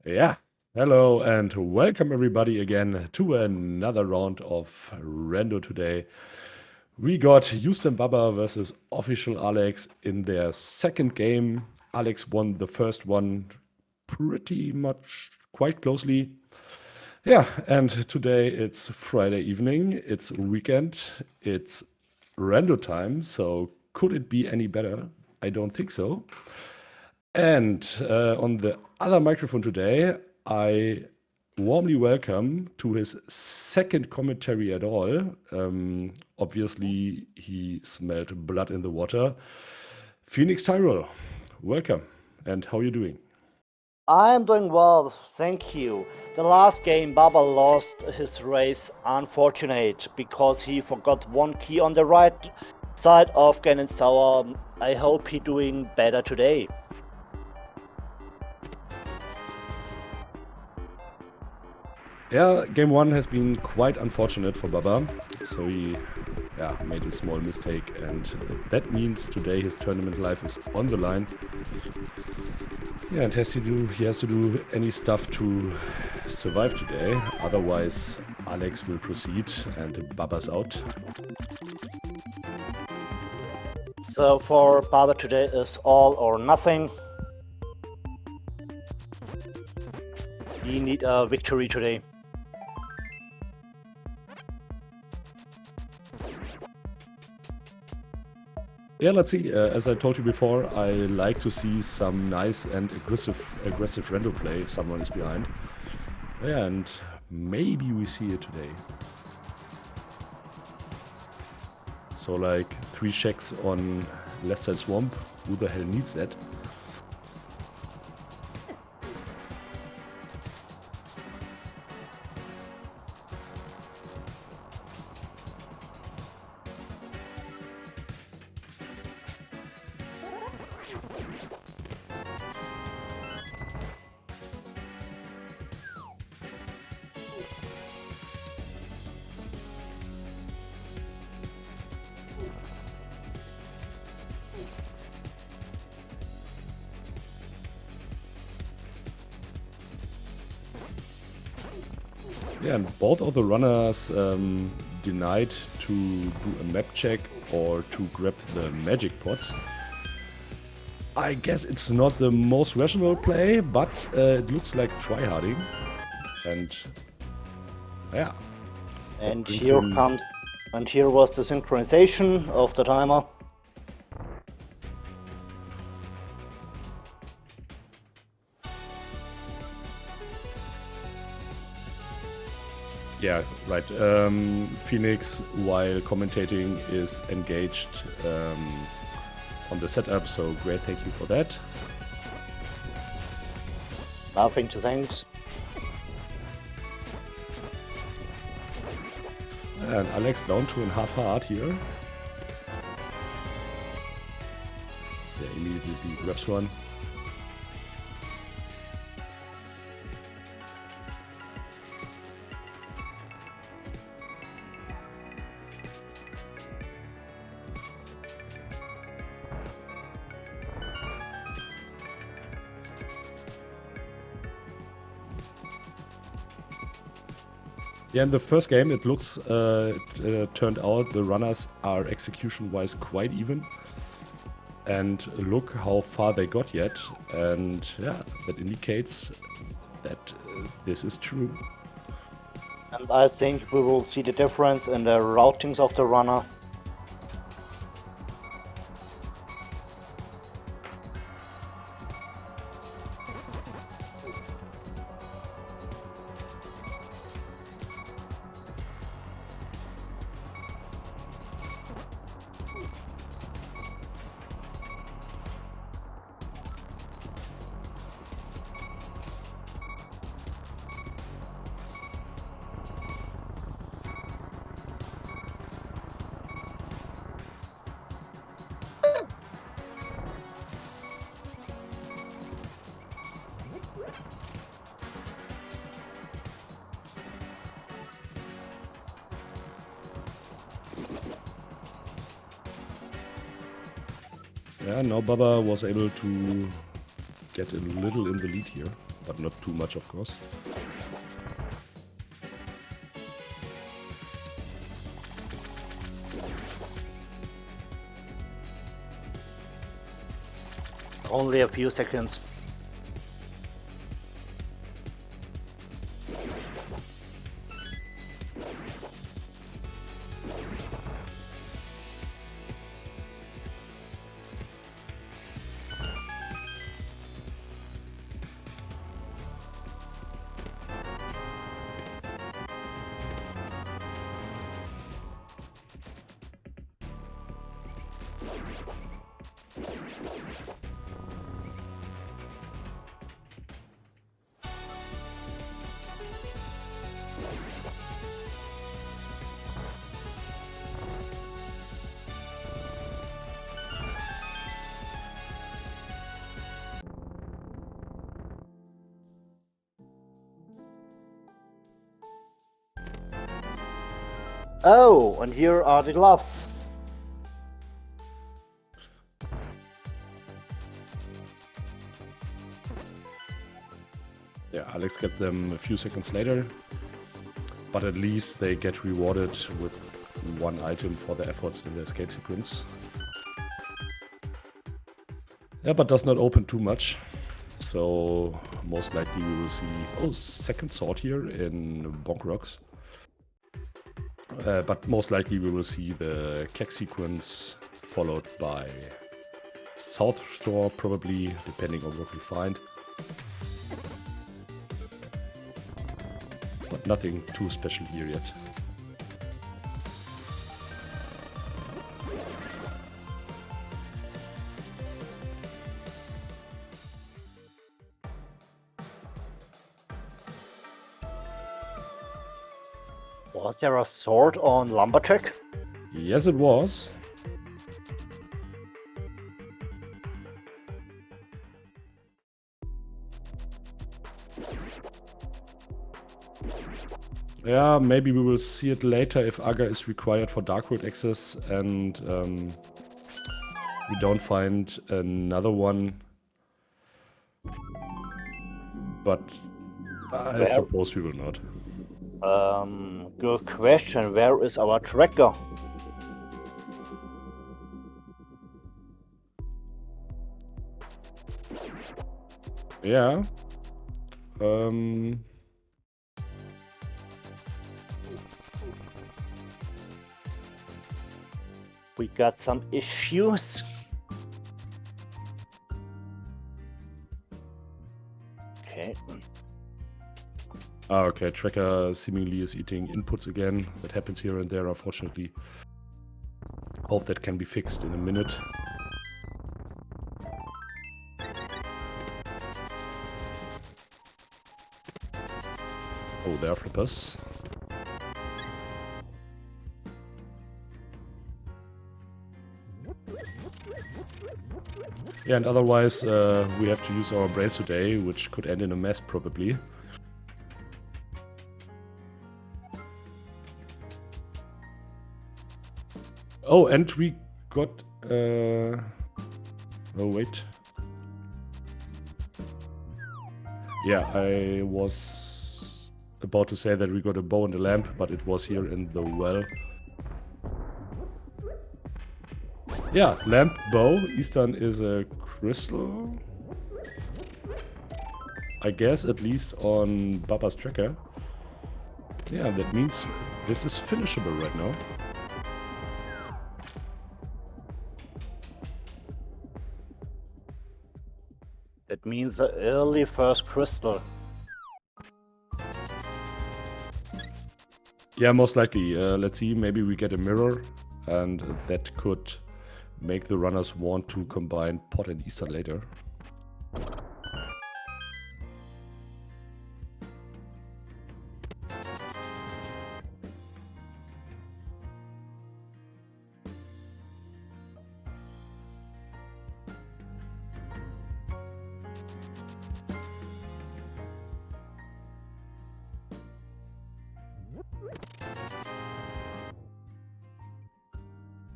Yeah. Hello and welcome everybody again to another round of Rando today. We got Houston Baba versus Official Alex in their second game. Alex won the first one pretty much quite closely. Yeah, and today it's Friday evening, it's weekend, it's Rando time, so could it be any better? I don't think so. And on the other microphone today, I warmly welcome to his second commentary at all. Obviously, he smelled blood in the water. Phoenix Tyrell, welcome. And how are you doing? I'm doing well, thank you. The last game, Baba lost his race, unfortunate, because he forgot one key on the right side of Ganon's tower. I hope he doing better today. Yeah, game one has been quite unfortunate for Baba. So he made a small mistake, and that means today his tournament life is on the line. Yeah, and he has to do any stuff to survive today. Otherwise, Alex will proceed and Baba's out. So for Baba today is all or nothing. He need a victory today. Yeah, let's see. As I told you before, I like to see some nice and aggressive rando play if someone is behind. Yeah, and maybe we see it today. So like 3 checks on left side swamp. Who the hell needs that? Yeah, and both of the runners denied to do a map check or to grab the magic pots. I guess it's not the most rational play, but it looks like tryharding. And yeah. And here was the synchronization of the timer. Yeah, right. Phoenix, while commentating, is engaged on the setup, so great, thank you for that. Nothing to thanks. And Alex down to a half heart here. Yeah, immediately grabs one. Yeah, in the first game, it looks turned out the runners are execution-wise quite even. And look how far they got yet. And yeah, that indicates that this is true. And I think we will see the difference in the routings of the runner. Yeah, now Baba was able to get a little in the lead here. but not too much, of course. Only a few seconds. Oh, and here are the gloves. Yeah, Alex get them a few seconds later, but at least they get rewarded with one item for their efforts in the escape sequence. Yeah, but does not open too much. So most likely we will see, oh, second sword here in Bonk Rocks. But most likely we will see the keg sequence followed by South Shore, probably, depending on what we find. But nothing too special here yet. Was there a sword on Lumberjack? Yes, it was. Yeah, maybe we will see it later if Aga is required for Dark Road access and we don't find another one. But I suppose we will not. Good question. Where is our tracker? Yeah. We got some issues. Okay. Okay, tracker seemingly is eating inputs again. That happens here and there, unfortunately. Hope that can be fixed in a minute. Oh, there are flippers. Yeah, and otherwise we have to use our brains today, which could end in a mess probably. Oh, and we got... oh, wait. Yeah, I was about to say that we got a bow and a lamp, but it was here in the well. Yeah, lamp, bow. Eastern is a crystal. I guess, at least on Baba's tracker. Yeah, that means this is finishable right now. That means an early first crystal. Yeah, most likely. Let's see, maybe we get a mirror, and that could make the runners want to combine Pot and Eastern later.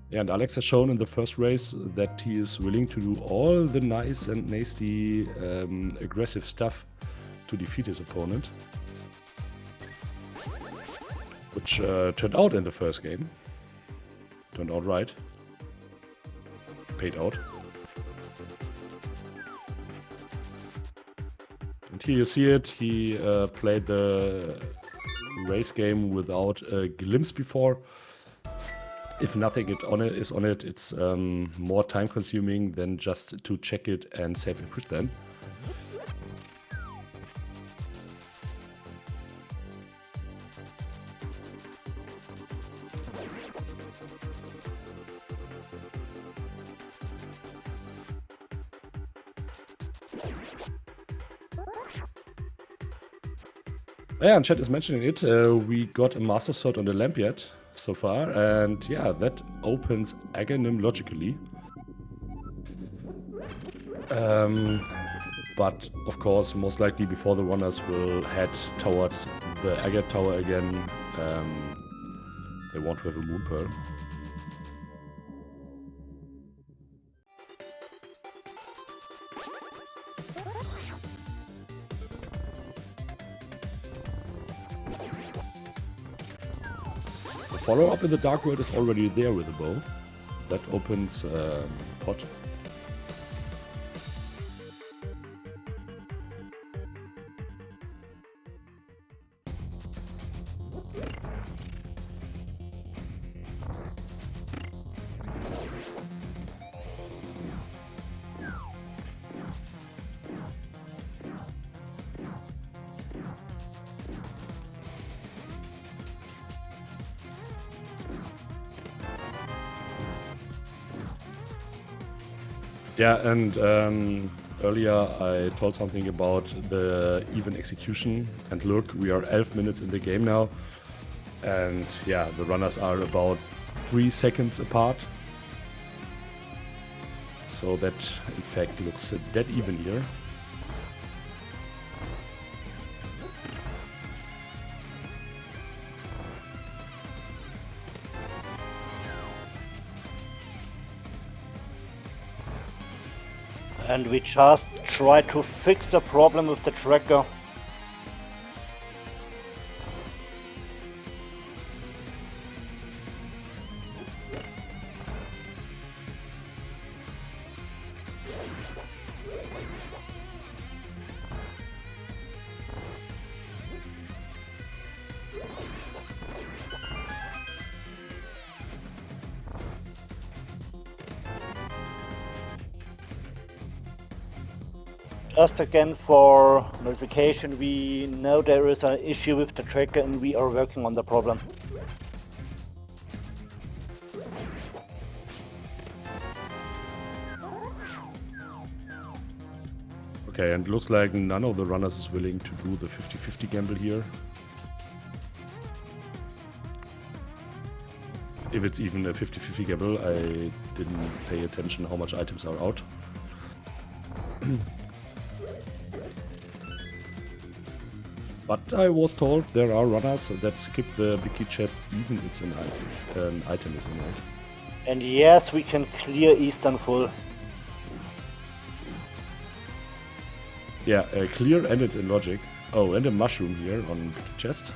Yeah, and Alex has shown in the first race that he is willing to do all the nice and nasty aggressive stuff to defeat his opponent. Which turned out in the first game. Turned out right. Paid out. And here you see it. He played the race game without a glimpse before. If nothing is on it, it's more time consuming than just to check it and save and quit then. Yeah, and chat is mentioning it. We got a Master Sword on the lamp yet so far, and yeah, that opens Aghanim logically. But of course, most likely before the runners will head towards the Agate Tower again, they want to have a Moon Pearl. Follow-up in the Dark World is already there with a bow. That opens pot. Yeah, and earlier I told something about the even execution, and look, we are 11 minutes in the game now, and yeah, the runners are about 3 seconds apart, so that in fact looks dead even here. And we just try to fix the problem with the tracker. Just again for notification, we know there is an issue with the tracker and we are working on the problem. Okay, and looks like none of the runners is willing to do the 50-50 gamble here. If it's even a 50-50 gamble, I didn't pay attention how much items are out. But I was told there are runners that skip the big key chest even if an item is in it. And yes, we can clear Eastern full. Yeah, clear and it's in logic. Oh, and a mushroom here on big key chest.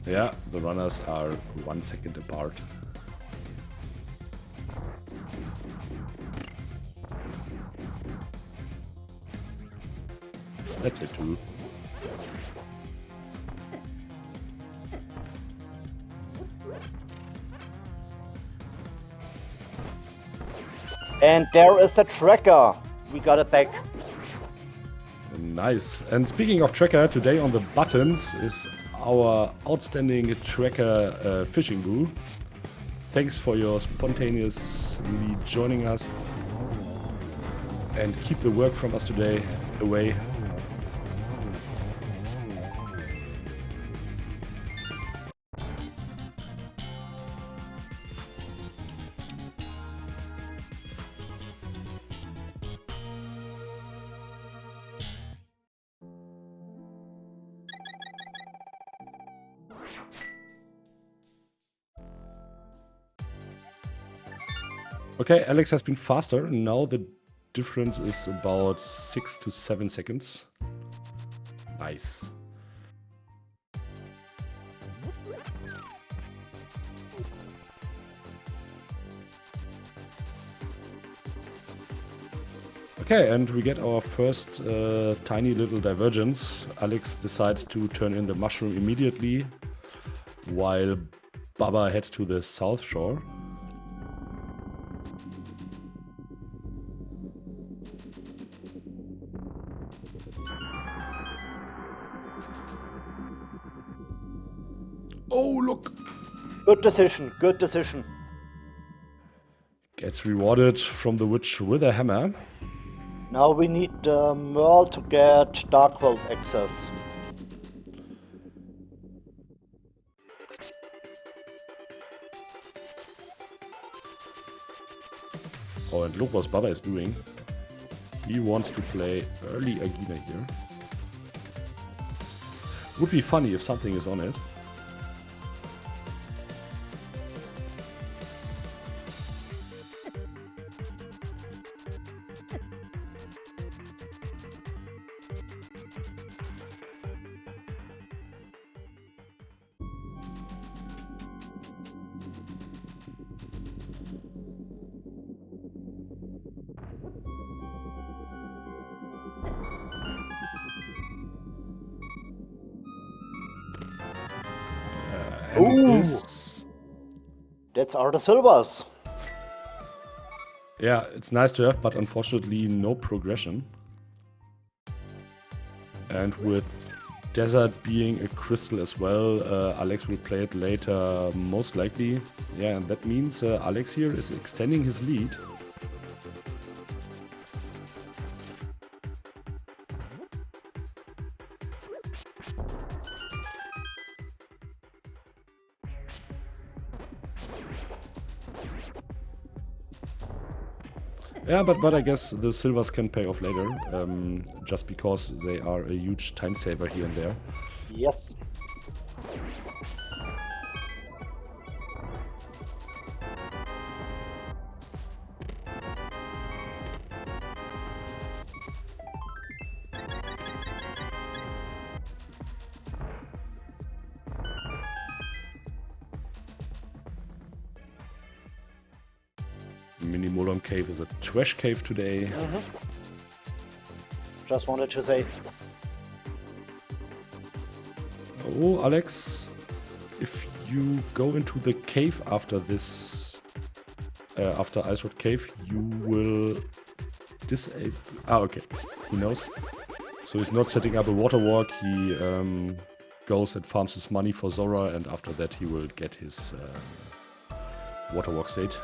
Yeah, the runners are 1 second apart. That's it too. And there is the tracker. We got it back. Nice. And speaking of tracker, today on the buttons is our outstanding tracker fishing boo thanks for your spontaneously joining us. And keep the work from us today away. Okay, Alex has been faster. Now the difference is about 6 to 7 seconds. Nice. Okay, and we get our first tiny little divergence. Alex decides to turn in the mushroom immediately, while Baba heads to the south shore. Oh, look! Good decision, good decision. Gets rewarded from the witch with a hammer. Now we need Merle to get Dark World access. Oh, and look what Baba is doing. He wants to play early Agina here. Would be funny if something is on it. Ooh, that's our Silvers. Yeah, it's nice to have, but unfortunately no progression. And with Desert being a crystal as well, Alex will play it later, most likely. Yeah, and that means Alex here is extending his lead. Yeah, but I guess the silvers can pay off later, just because they are a huge time saver here and there. Yes. Mini Molon Cave is a trash cave today. Just wanted to say. Oh, Alex, if you go into the cave after this, after Ice Road Cave, you will disable. Ah, okay. He knows. So he's not setting up a water walk. He goes and farms his money for Zora, and after that he will get his water walk state.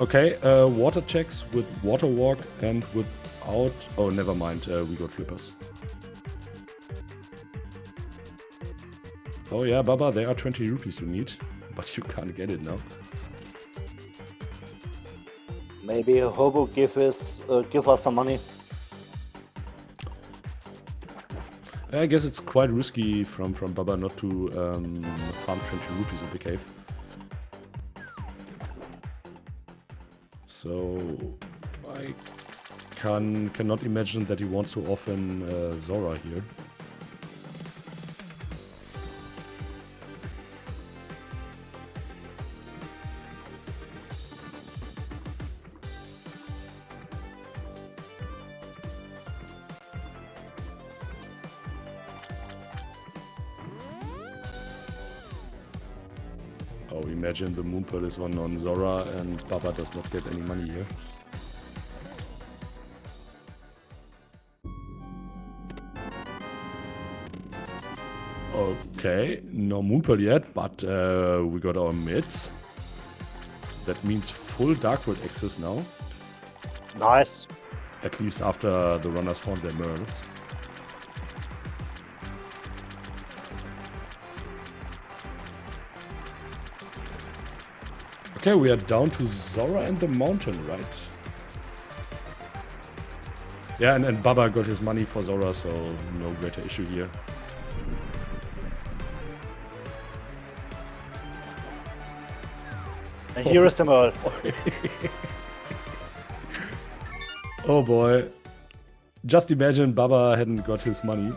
Okay, water checks with water walk and without. Oh, never mind. We got flippers. Oh yeah, Baba, there are 20 rupees you need, but you can't get it now. Maybe Hobo give us some money. I guess it's quite risky from Baba not to farm 20 rupees in the cave. So I cannot imagine that he wants to open Zora here. Oh, imagine the Moon Pearl is on Zora and Baba does not get any money here. Okay, no Moon Pearl yet, but we got our mids. That means full Dark World access now. Nice. At least after the runners found their merls. Okay, we are down to Zora and the mountain, right? Yeah, and Baba got his money for Zora, so no greater issue here. And here is the merl. Oh boy. Just imagine Baba hadn't got his money.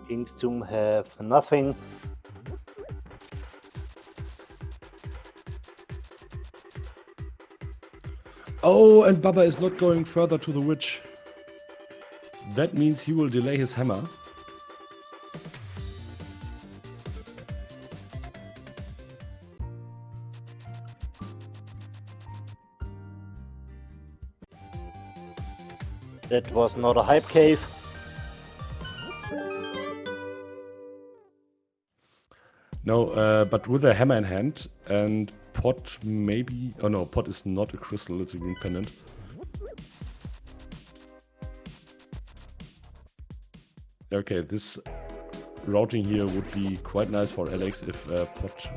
King's Tomb have nothing. Oh, and Baba is not going further to the witch. That means he will delay his hammer. That was not a hype cave. No, but with a hammer in hand and pot maybe... Oh no, pot is not a crystal, it's a green pendant. Okay, this routing here would be quite nice for Alex if pot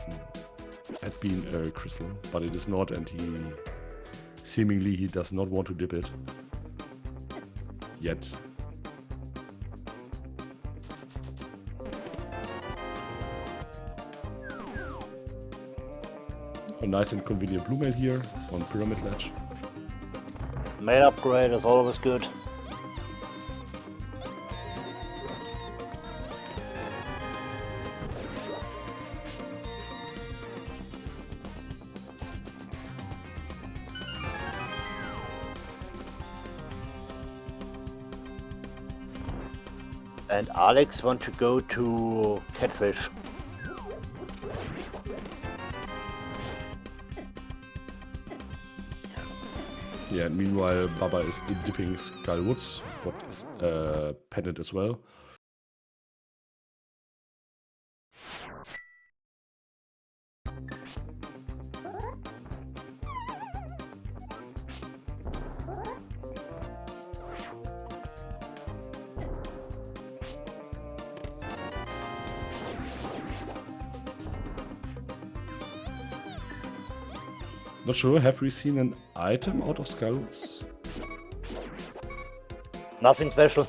had been a crystal, but it is not, and he does not want to dip it. Yet. A nice and convenient blue mail here on Pyramid Ledge. Mail upgrade is always good. And Alex want to go to Catfish. Yeah, and meanwhile Baba is dipping Skull Woods, what is pendant as well. Not sure, have we seen an item out of Skywoods? Nothing special.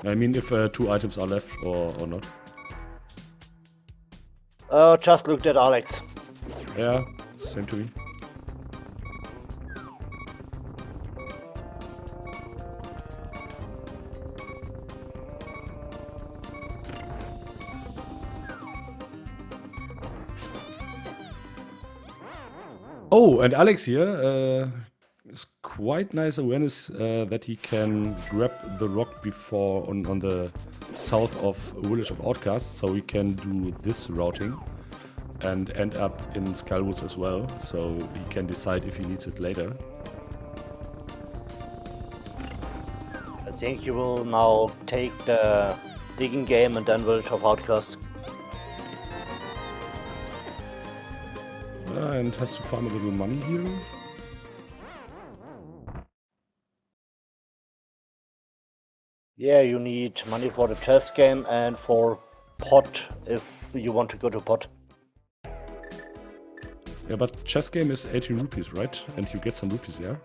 I mean, if 2 items are left or not. Just looked at Alex. Yeah, same to me. Oh, and Alex here is quite nice awareness that he can grab the rock before on the south of Village of Outcasts, so he can do this routing and end up in Skullwoods as well, so he can decide if he needs it later. I think you will now take the digging game and then Village of Outcasts. And has to farm a little money here. Yeah, you need money for the chess game and for pot if you want to go to pot. Yeah, but chess game is 80 rupees, right? And you get some rupees there.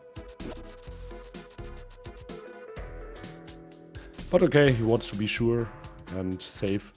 But okay, he wants to be sure and safe.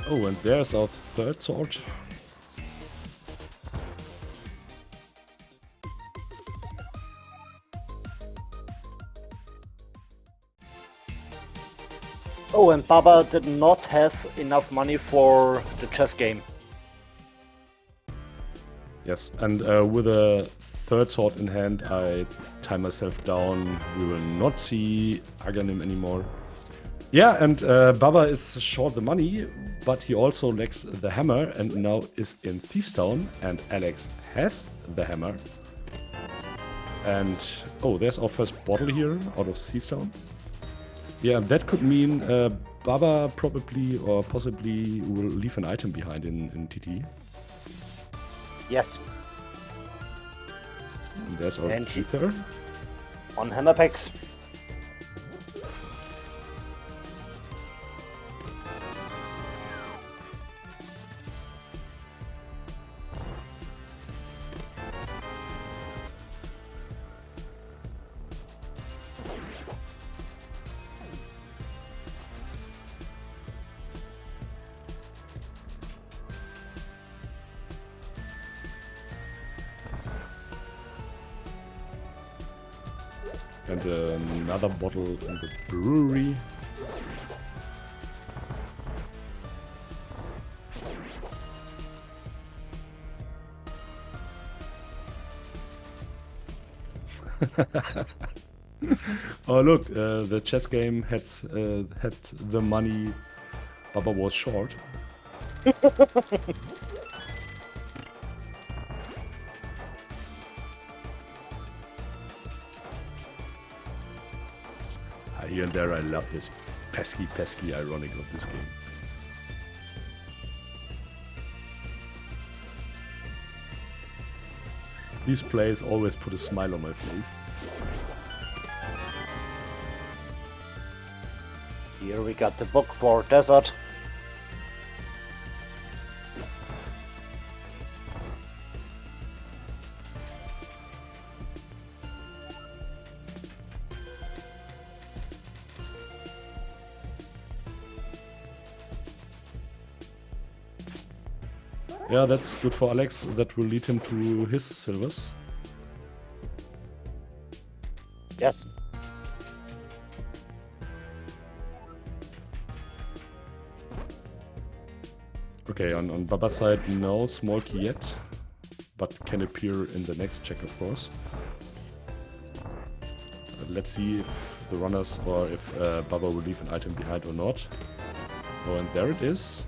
Oh, and there's our third sword. Oh, and Baba did not have enough money for the chess game. Yes, and with a third sword in hand, I tie myself down. We will not see Aganim anymore. Yeah, and Baba is short the money, but he also lacks the hammer and now is in Thieves Town, and Alex has the hammer. And oh, there's our first bottle here out of Thieves Town. Yeah, that could mean Baba probably or possibly will leave an item behind in TT. Yes. And there's our And ether. On hammer packs. And another bottle in the brewery. Oh look, the chess game had the money. Baba was short. Here and there I love this pesky ironic of this game. These plays always put a smile on my face. Here we got the book for desert. Yeah, that's good for Alex. That will lead him to his silvers. Yes. Okay, on Baba's side, no small key yet, but can appear in the next check, of course. Let's see if the runners or if Baba will leave an item behind or not. Oh, and there it is.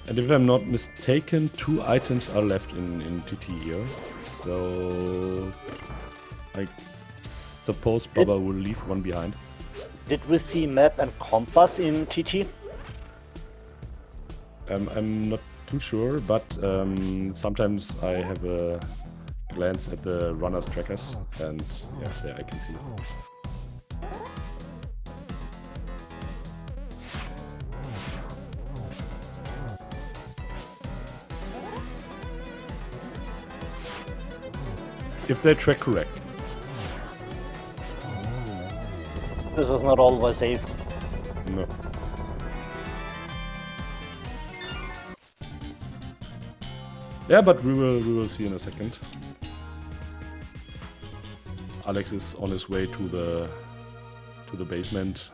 And if I'm not mistaken, 2 items are left in TT here. So I suppose Baba will leave one behind. Did we see map and compass in TT? I'm not too sure, but sometimes I have a glance at the runner's trackers, and yeah, there I can see it. If they track correctly. This is not always safe. No. Yeah, but we will see in a second. Alex is on his way to the basement.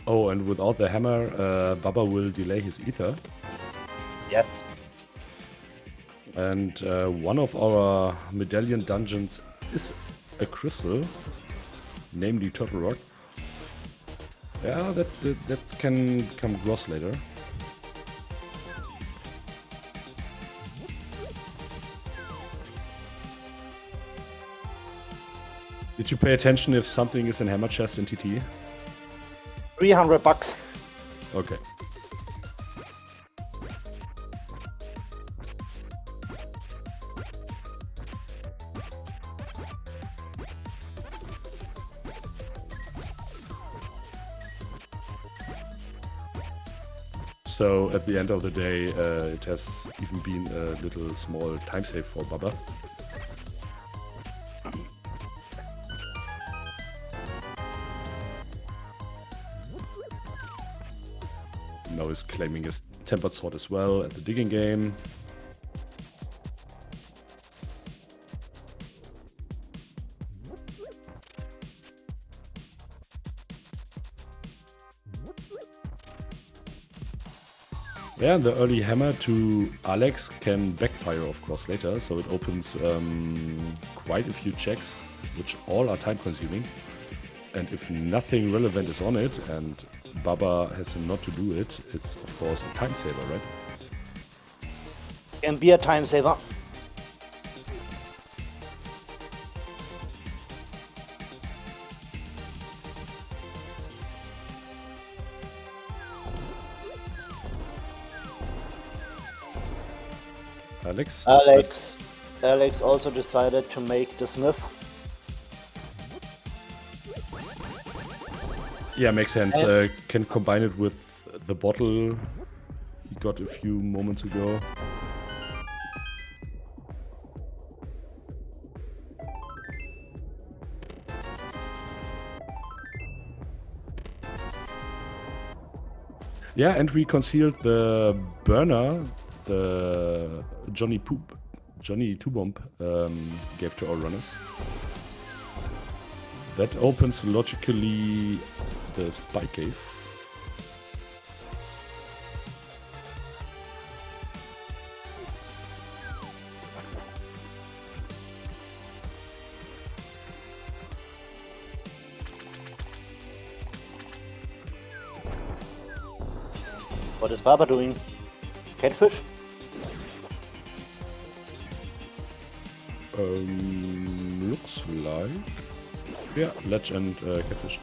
Oh, and without the hammer, Baba will delay his ether. Yes. And one of our medallion dungeons is a crystal, namely Turtle Rock. Yeah, that can come gross later. Did you pay attention if something is in hammer chest in TT? $300. Okay. So at the end of the day, it has even been a little small time save for Baba. Now he's claiming his tempered sword as well at the digging game. Yeah, and the early hammer to Alex can backfire, of course, later. So it opens quite a few checks, which all are time consuming. And if nothing relevant is on it, and Baba has not to do it, it's of course a time saver, right? Can be a time saver. Alex also decided to make the smith. Yeah, makes sense. Can combine it with the bottle he got a few moments ago. Yeah, and we concealed the burner the Johnny Two Bomb gave to our runners. That opens logically the spike cave. What is Baba doing? Catfish? Looks like... Yeah, ledge and catfish.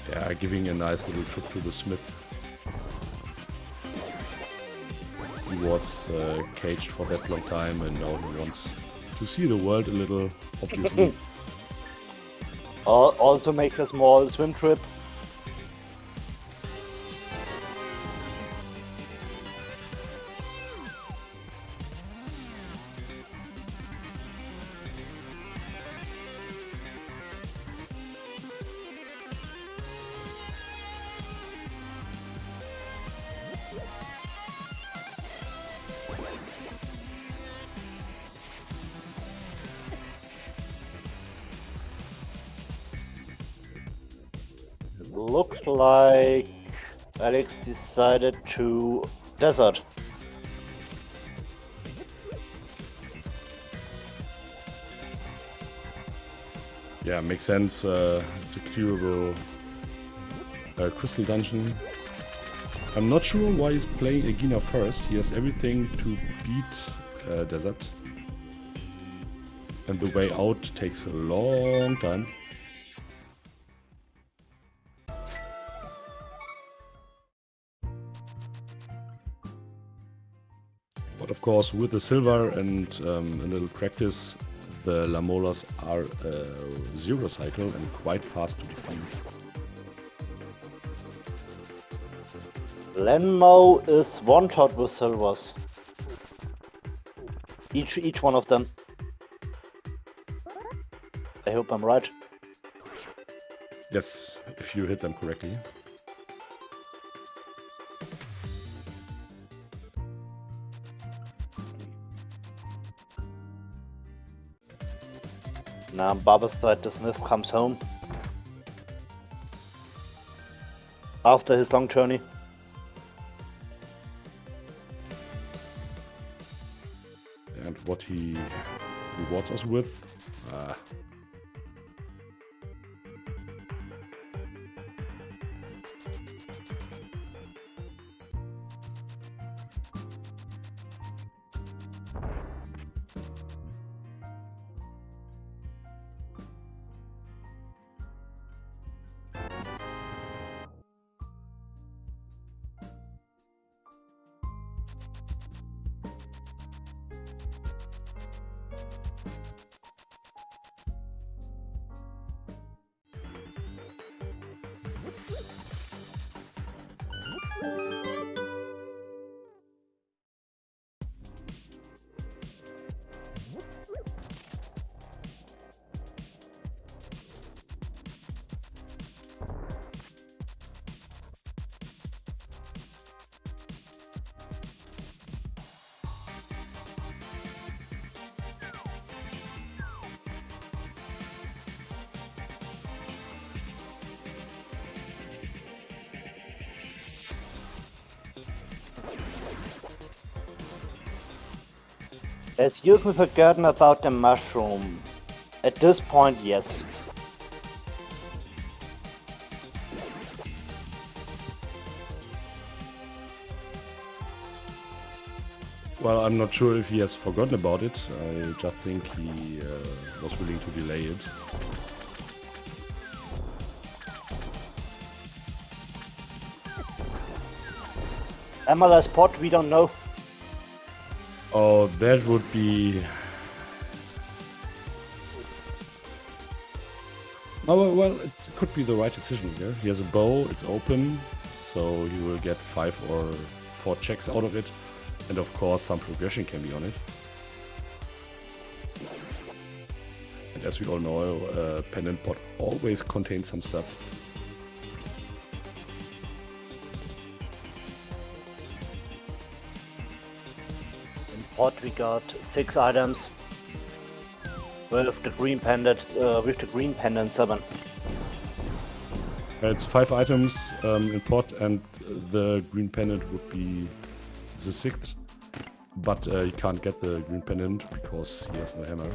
Yeah, giving a nice little trip to the smith. He was caged for that long time and now he wants to see the world a little, obviously. Also make a small swim trip. Looks like Alex decided to desert. Yeah, makes sense. It's a clearable crystal dungeon. I'm not sure why he's playing Egina first. He has everything to beat desert. And the way out takes a long time. But of course, with the silver and a little practice, the Lamolas are zero cycle and quite fast to defeat. Lenmo is one shot with silvers. Each one of them. I hope I'm right. Yes, if you hit them correctly. Now Baba's side, the smith comes home after his long journey. And what he rewards us with. Has Yusen forgotten about the mushroom? At this point, yes. Well, I'm not sure if he has forgotten about it. I just think he was willing to delay it. MLS pot, we don't know. Oh, that would be... Oh, well, it could be the right decision here. He has a bow, it's open, so he will get 5 or 4 checks out of it. And of course, some progression can be on it. And as we all know, Pendant Bot always contains some stuff. In pot we got 6 items. With the green pendant 7. It's 5 items in pot, and the green pendant would be the 6th. But he can't get the green pendant because he has no hammer.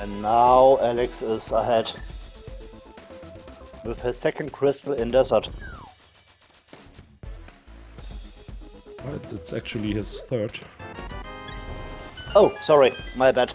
And now Alex is ahead. With his second crystal in desert. Right, it's actually his 3rd. Oh, sorry, my bad.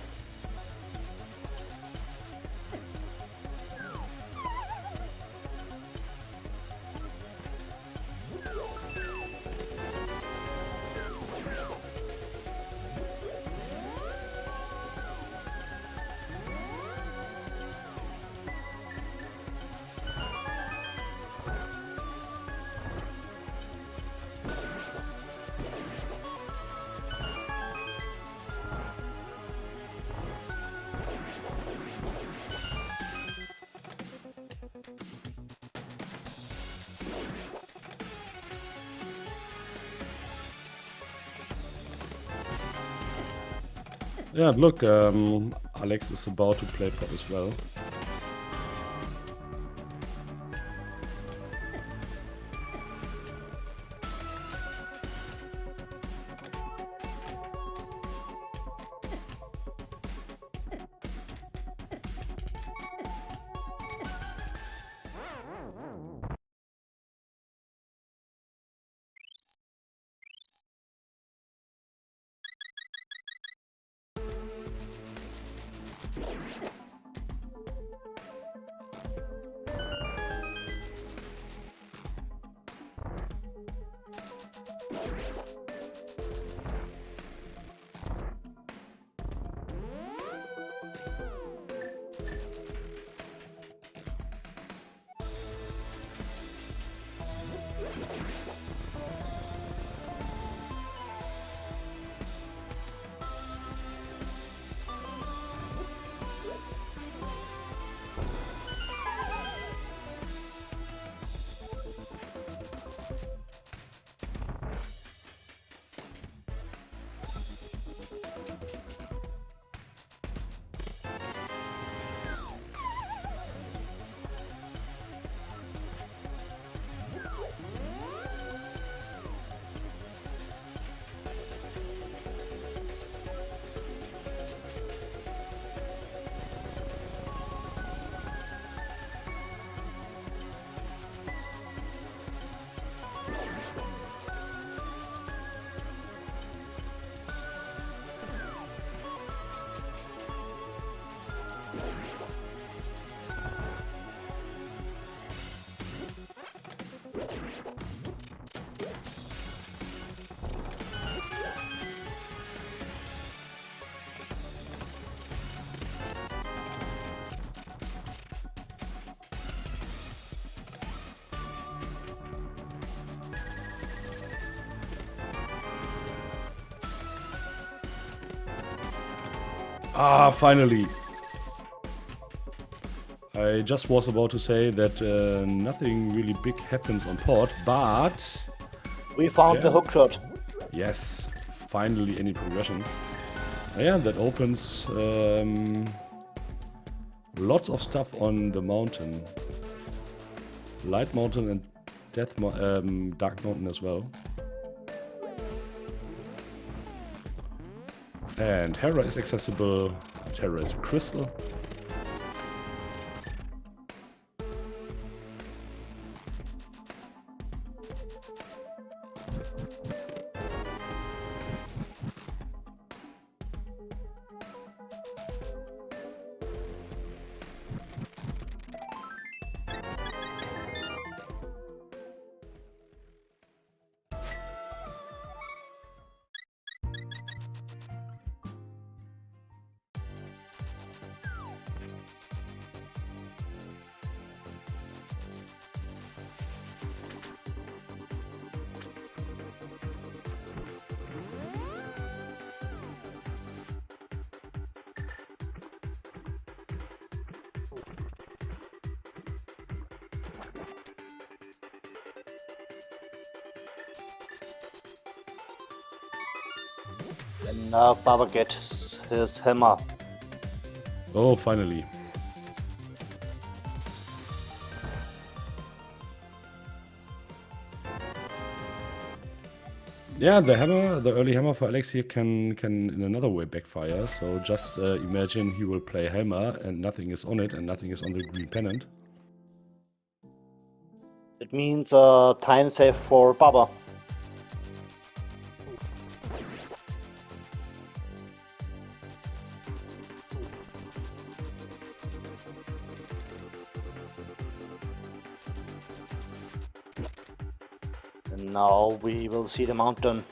Yeah, look, Alex is about to play pot as well. Ah, finally. I just was about to say that nothing really big happens on port, but We found the hook shot. yes, finally any progression. Yeah, that opens lots of stuff on the mountain. Light Mountain and Dark Mountain as well. And Hera is accessible. Hera is a crystal. And now Baba gets his hammer. Oh, finally. Yeah, the hammer, the early hammer for Alex here can in another way backfire. So just imagine he will play hammer and nothing is on it and nothing is on the green pennant. It means time save for Baba. And now we will see the mountain.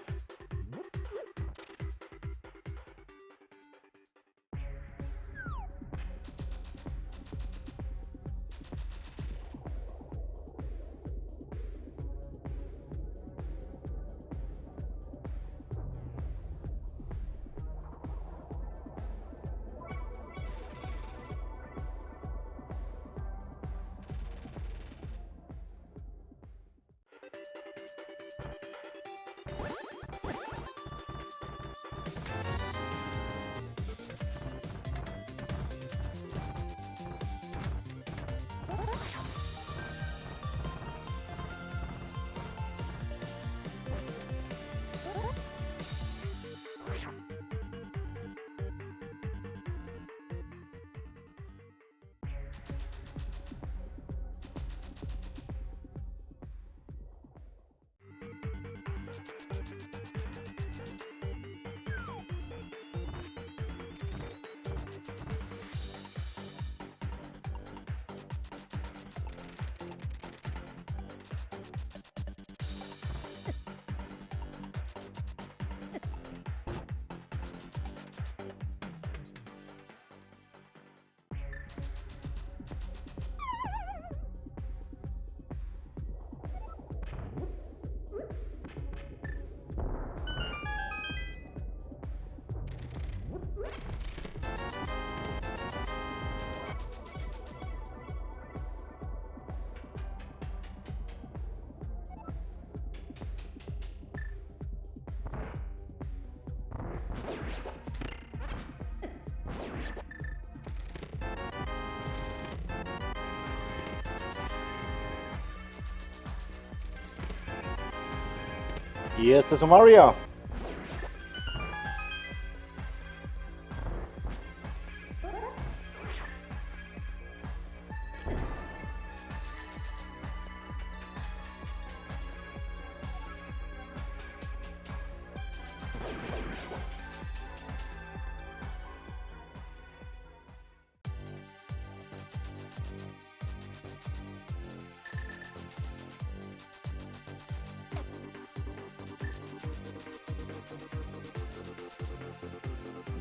Here's the Samaria.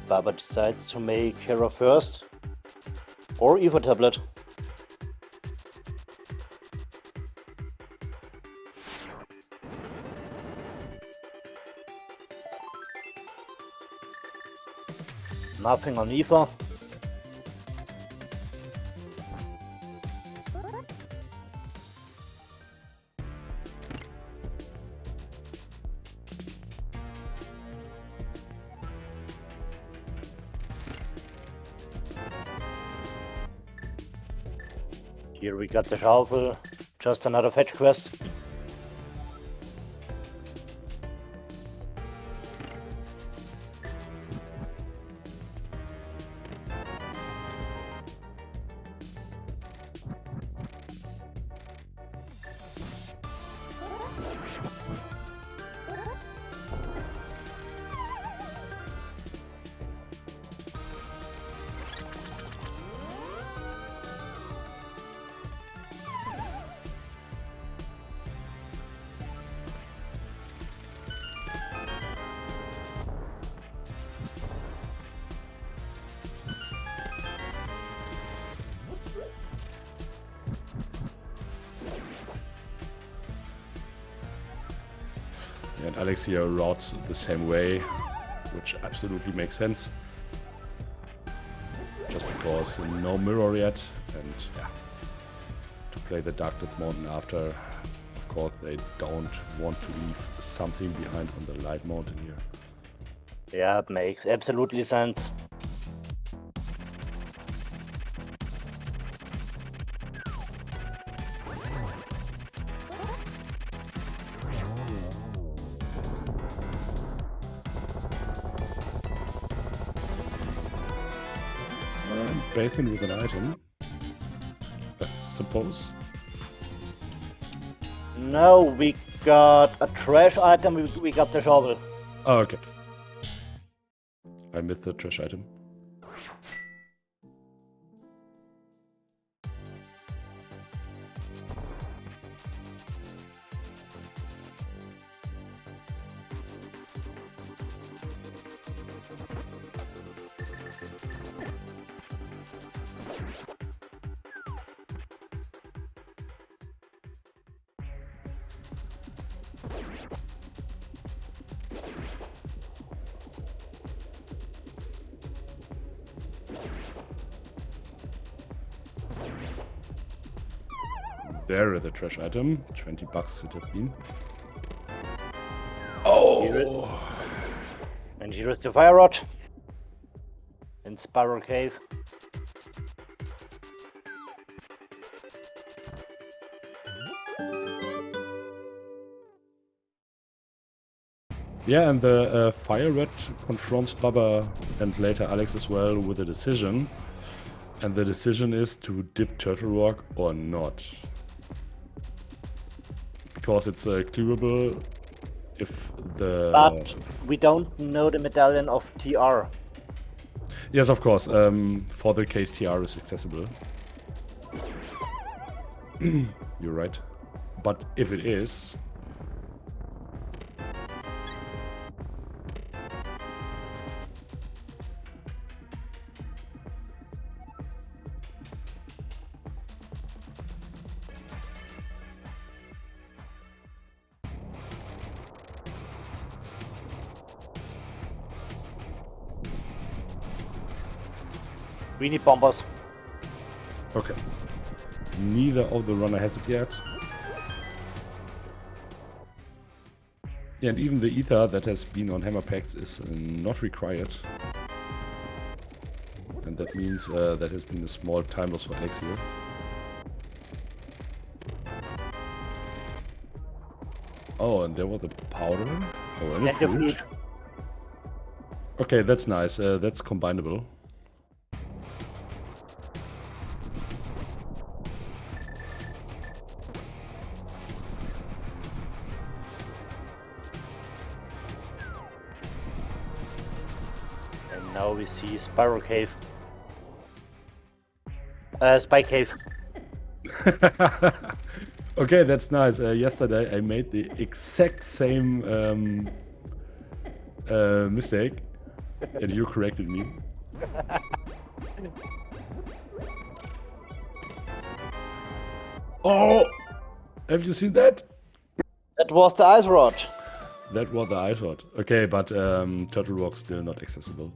Baba decides to make Hera first, or Eva tablet. Nothing on ether. Here we got the shovel, just another fetch quest. And Alex here routes the same way, which absolutely makes sense. Just because no mirror yet, and yeah, to play the Dark Death Mountain after, of course they don't want to leave something behind on the Light Mountain here. Yeah, it makes absolutely sense. Basement with an item, I suppose. No, we got a trash item, we got the shovel. Oh, okay. I missed the trash item. There is the trash item. 20 bucks it have been. Oh! And here is the fire rod. In Spiral Cave. Yeah, and the fire red confronts Baba and later Alex as well with a decision. And the decision is to dip Turtle Rock or not. Because it's clearable if the... But we don't know the medallion of TR. Yes, of course. For the case TR is accessible. You're right. But if it is... We need bombers. Okay. Neither of the runner has it yet. Yeah, and even the ether that has been on hammer packs is not required. And that means that has been a small time loss for Alex here. Oh, and there was a powder. Oh, and a fruit. Okay, that's nice. That's combinable. Now we see Spiral Cave. Spike Cave. Okay, that's nice. Yesterday I made the exact same mistake, and you corrected me. Oh! Have you seen that? That was the ice rod. That was the ice rod. Okay, but Turtle Rock's still not accessible.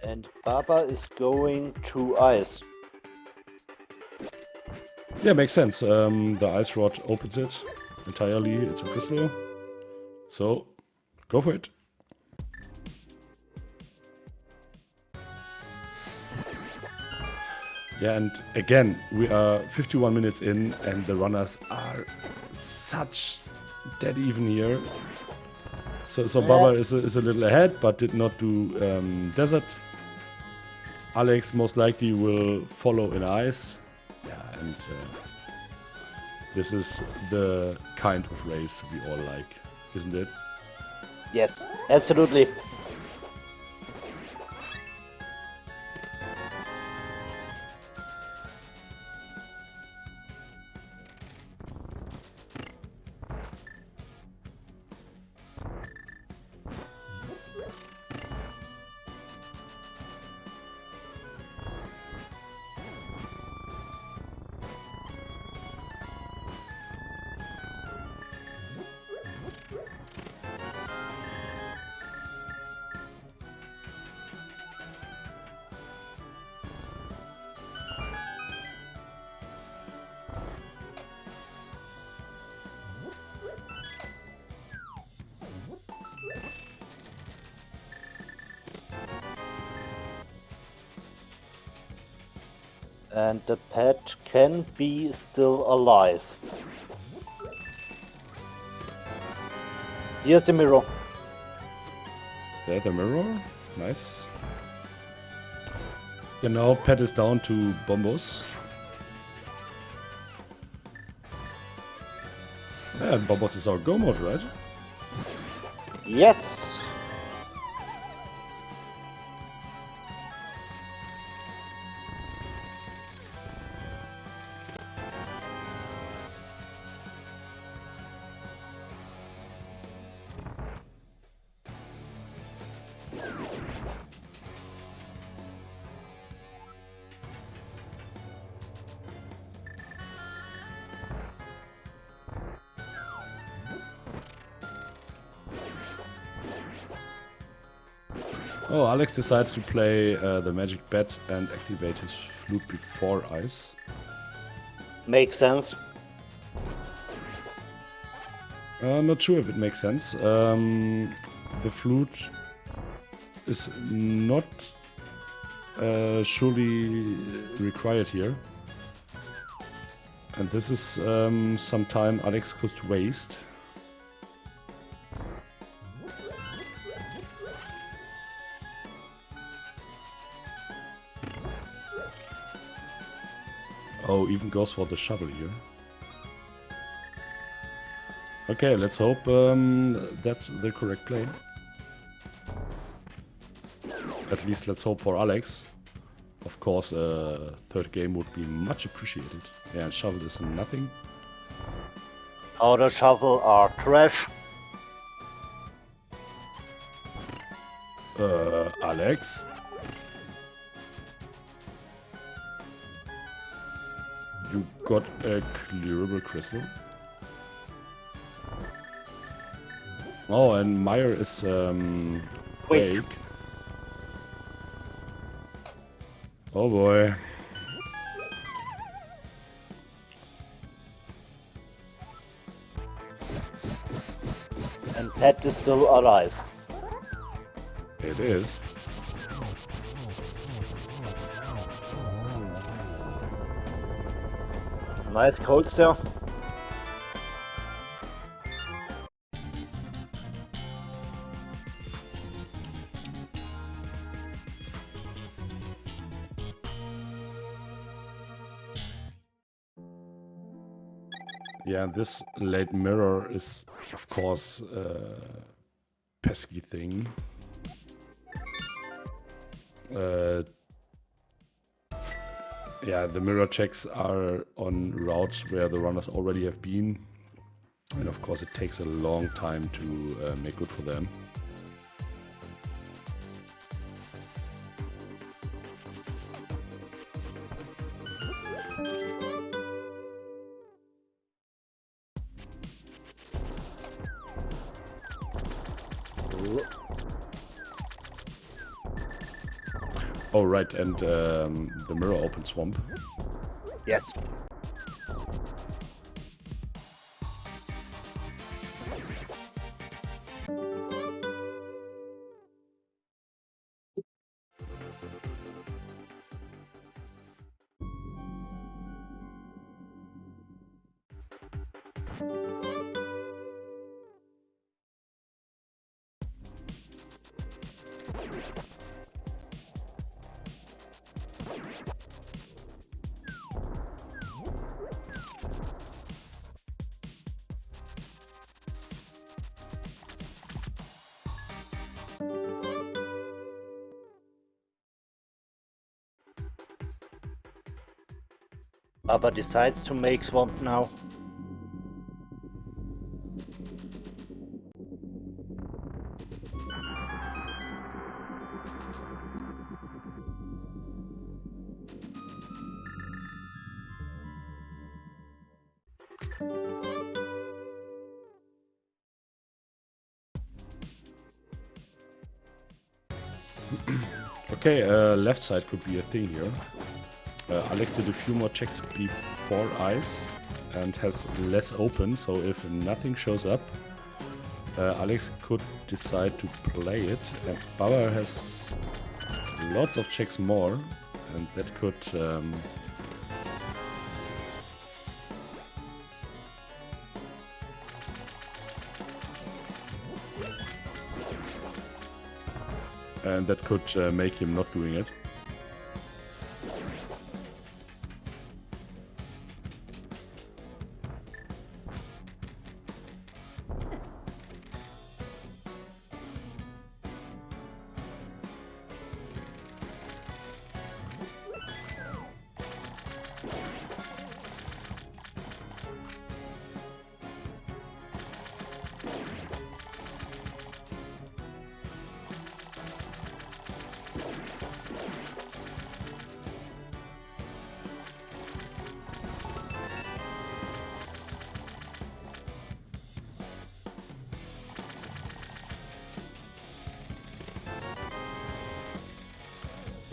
And Baba is going to ice. Yeah, makes sense. The ice rod opens it entirely. It's a crystal. So, go for it. Yeah, and again, we are 51 minutes in, and the runners are such dead even here. So Baba is a little ahead, but did not do desert. Alex most likely will follow in ice. Yeah, and this is the kind of race we all like, isn't it? Yes, absolutely. And the pet can be still alive. Here's the mirror. There, the mirror. Nice. Yeah, now pet is down to Bombos. Yeah, and Bombos is our go mode, right? Yes. Oh, Alex decides to play the magic bat and activate his flute before ice. Makes sense. Not sure if it makes sense. The flute is not surely required here. And this is some time Alex could waste. Oh, even goes for the shovel here. Okay, let's hope that's the correct play. At least let's hope for Alex. Of course, a third game would be much appreciated. Yeah, and shovel is nothing. Powder shovel are trash. Alex? You got a clearable crystal? Oh, and Meyer is Quick. Quake. Oh boy. And pet is still alive. It is. Nice cold there. Yeah, this late mirror is, of course, a pesky thing. Yeah, the mirror checks are on routes where the runners already have been. And of course it takes a long time to make good for them. Oh, right, and the mirror open swamp. Yes. Baba decides to make swamp now. Okay, left side could be a thing here. Alex did a few more checks before ice and has less open, so if nothing shows up, Alex could decide to play it. And Baba has lots of checks more, and that could make him not doing it.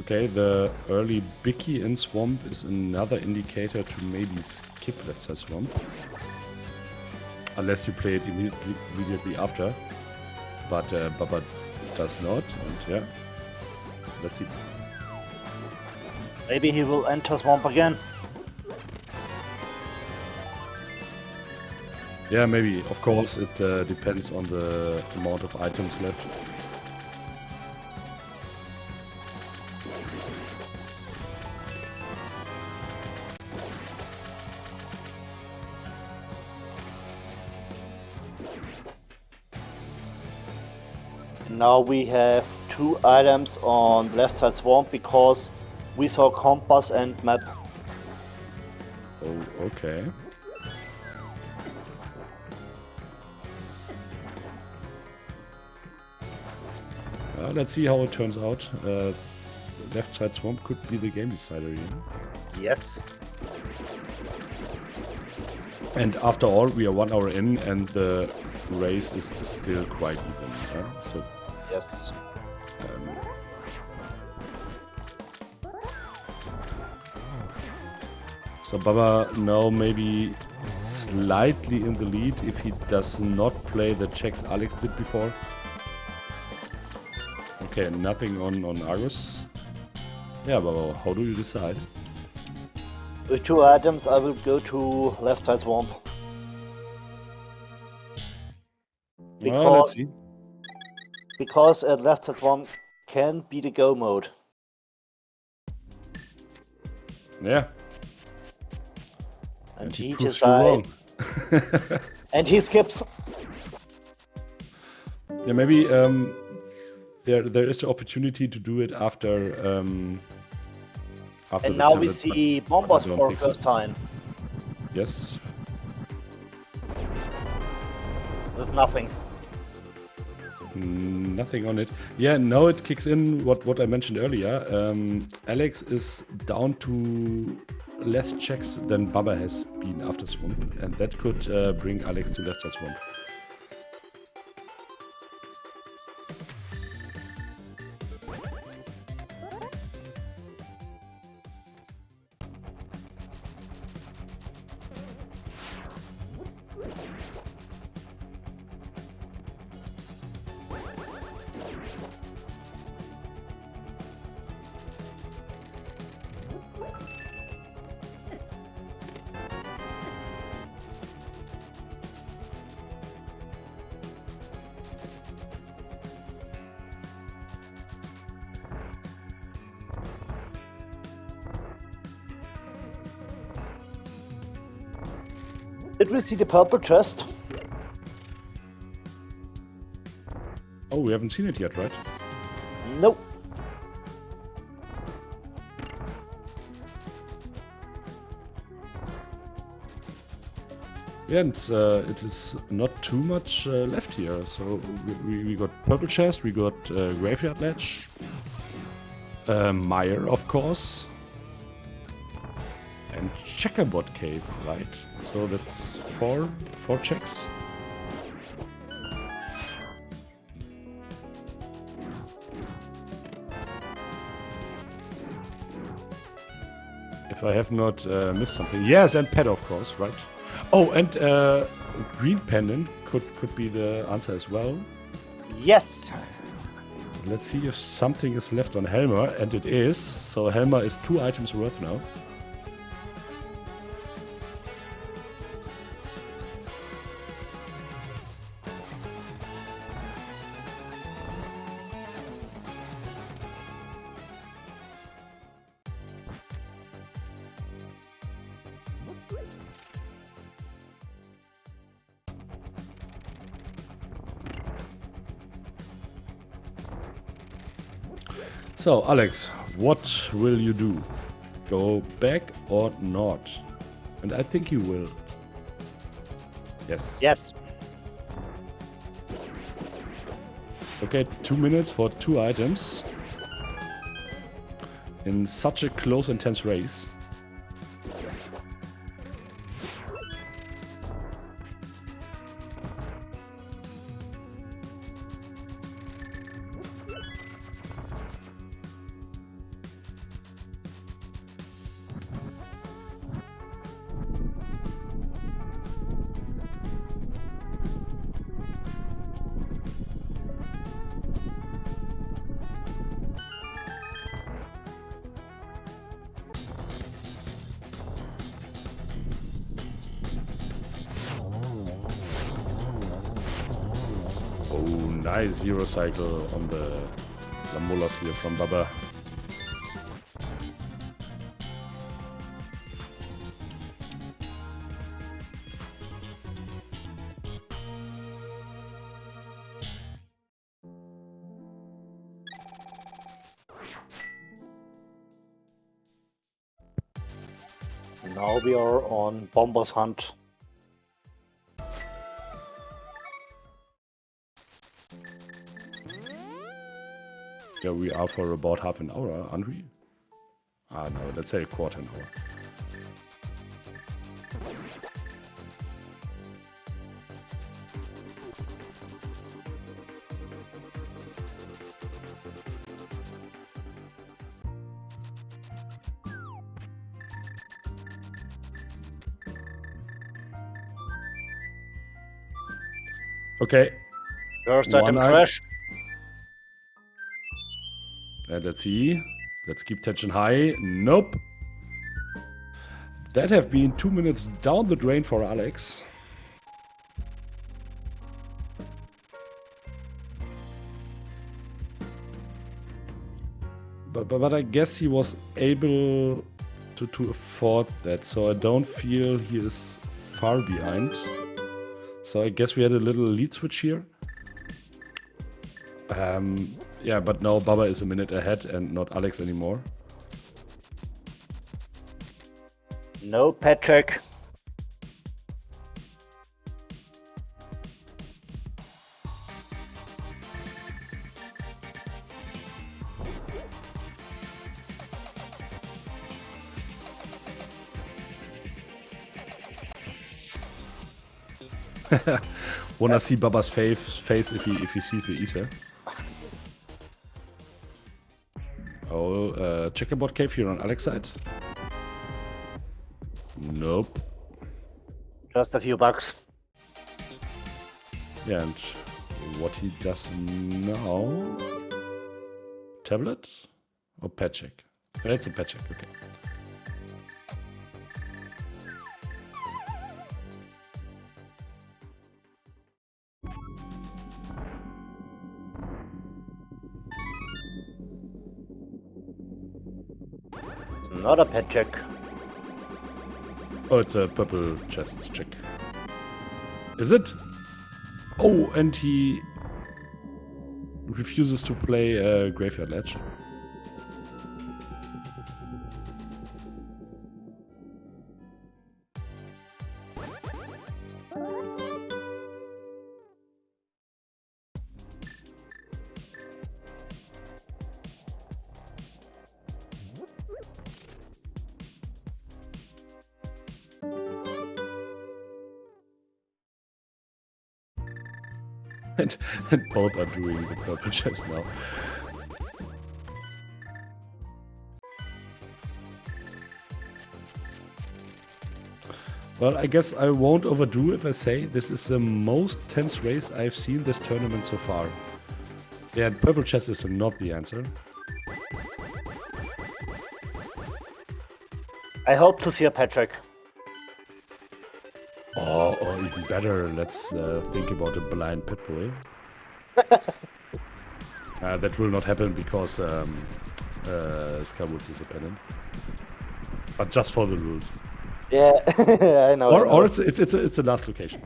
Okay, the early Bicky in swamp is another indicator to maybe skip left side swamp. Unless you play it immediately after. But Baba does not, and yeah. Let's see. Maybe he will enter swamp again. Yeah, maybe. Of course, it depends on the amount of items left. Now we have 2 items on left side swamp because we saw compass and map. Oh, okay. Let's see how it turns out. Left side swamp could be the game decider here. Yes. And after all, we are 1 hour in, and the race is still quite even. So yes. So Baba now maybe slightly in the lead if he does not play the checks Alex did before. Okay, nothing on Argus. Yeah, Baba, how do you decide? With 2 items I will go to left side swamp. Let's see. Because at left side swamp can be the go mode. Yeah. And he proves you wrong. And he skips. Yeah, maybe there is the opportunity to do it after And the now we tablet, see but bombers I don't for think so. first time. Yes. With nothing. Nothing on it. Yeah, now it kicks in what I mentioned earlier. Alex is down to less checks than Baba has been after swamp, and that could bring Alex to left side swamp. Did we see the purple chest? Oh, we haven't seen it yet, right? Nope. Yeah, and it is not too much left here. So we got purple chest, we got graveyard ledge, mire, of course, and checkerboard cave, right? So that's four checks. If I have not missed something. Yes, and pet, of course, right? Oh, and green pendant could be the answer as well. Yes. Let's see if something is left on Helmer, and it is. So Helmer is 2 items worth now. So, Alex, what will you do? Go back or not? And I think you will. Yes. Yes. Okay, 2 minutes for 2 items. In such a close, intense race. Oh, nice zero cycle on the Lamolas here from Baba. Now we are on Bomber's Hunt. Yeah, we are for about half an hour, aren't we? Ah, no, let's say a quarter an hour. Okay. First One item item. trash. And let's see. Let's keep tension high. Nope. That have been 2 minutes down the drain for Alex. But I guess he was able to afford that, so I don't feel he is far behind. So I guess we had a little lead switch here. Yeah, but now Baba is a minute ahead and not Alex anymore. No pet check. Wanna see Baba's face if he sees the ether. Oh, checkerboard cave here on Alex's side. Nope. Just a few bucks. Yeah, and what he does now? Tablet or pet check? It's a pet check. Okay. Not a pet check. Oh, it's a purple chest check. Is it? Oh, and he refuses to play Graveyard Ledge. And both are doing the purple chest now. Well, I guess I won't overdo if I say this is the most tense race I've seen this tournament so far. Yeah, purple chest is not the answer. I hope to see a Patrick. Or even better, let's think about a blind Pitbull. That will not happen because Skywoods is a pennant. But just for the rules. Yeah, I know. Or it's a last location.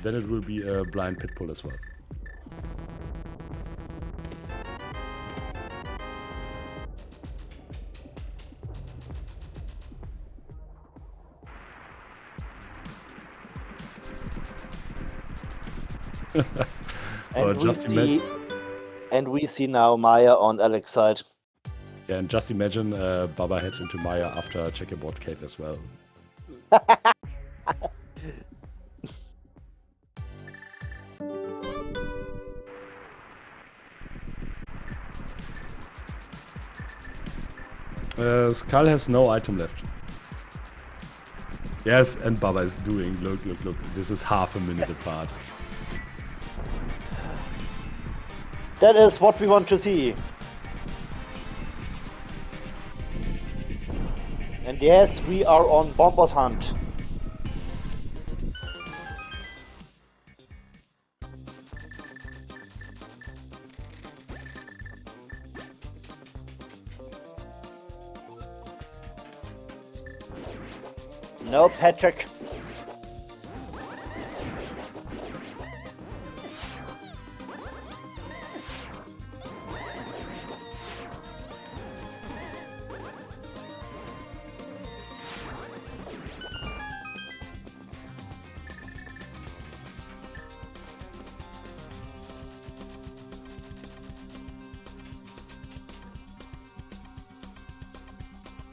Then it will be a blind Pitbull as well. And we see now Maya on Alex's side. Yeah, and just imagine Baba heads into Maya after checkerboard cave as well. Skull has no item left. Yes, and Baba is doing. Look. This is half a minute apart. That is what we want to see. And yes, we are on Bomber's hunt. No, Patrick.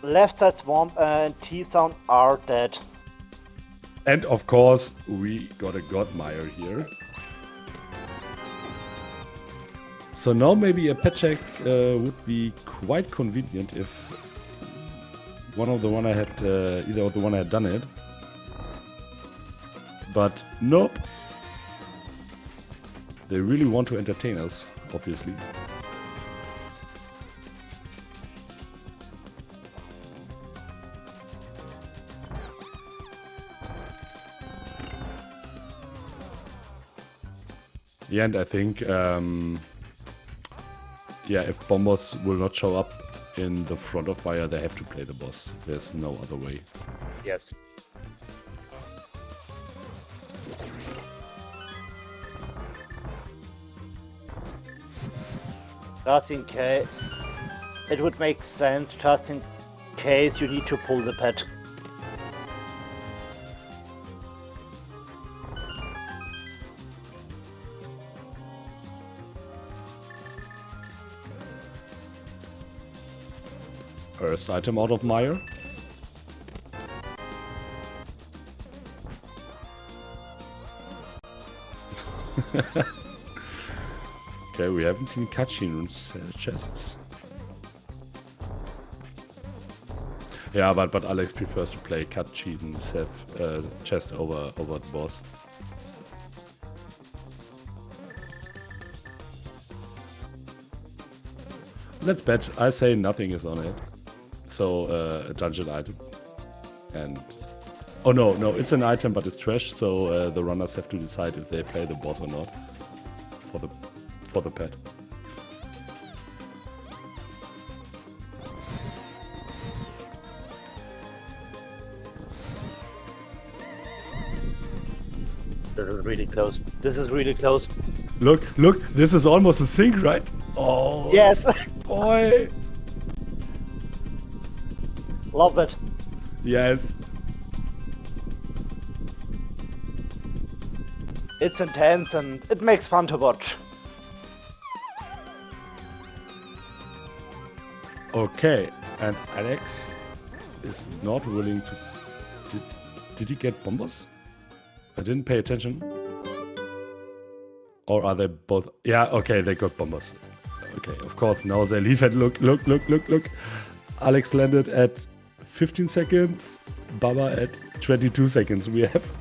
Left side swamp and T-Sound are dead. And of course, we got a Godmire here. So now maybe a pet check would be quite convenient if one of the one I had, either of the one I had done it. But nope. They really want to entertain us, obviously. Yeah, and I think, yeah, if bombers will not show up in the front of fire, they have to play the boss. There's no other way. Yes. Just in case, it would make sense just in case you need to pull the pet. First item out of Mire. Okay, we haven't seen cutscenes chests. Yeah, but Alex prefers to play cutscenes chest over the boss. Let's bet. I say nothing is on it. So a dungeon item. And oh no, it's an item, but it's trash. So the runners have to decide if they play the boss or not for the pet. This is really close. This is really close. Look, this is almost a sync, right? Oh, Yes. boy. Love it. Yes. It's intense and it makes fun to watch. Okay, and Alex is not willing to... Did he get bombers? I didn't pay attention. Or are they both... Yeah, okay, they got bombers. Okay, of course, now they leave and look. Alex landed at 15 seconds, Baba at 22 seconds. We have...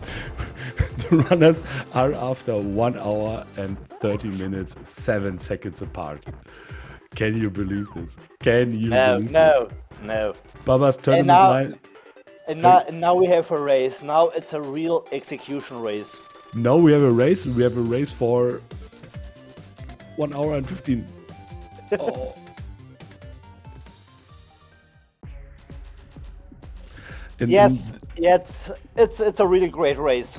the runners are after 1 hour and 30 minutes, 7 seconds apart. Can you believe this? Can you believe this? No. Baba's tournament line... And now we have a race. Now it's a real execution race. No, we have a race. We have a race for 1 hour and 15. Oh. Yes, it's a really great race.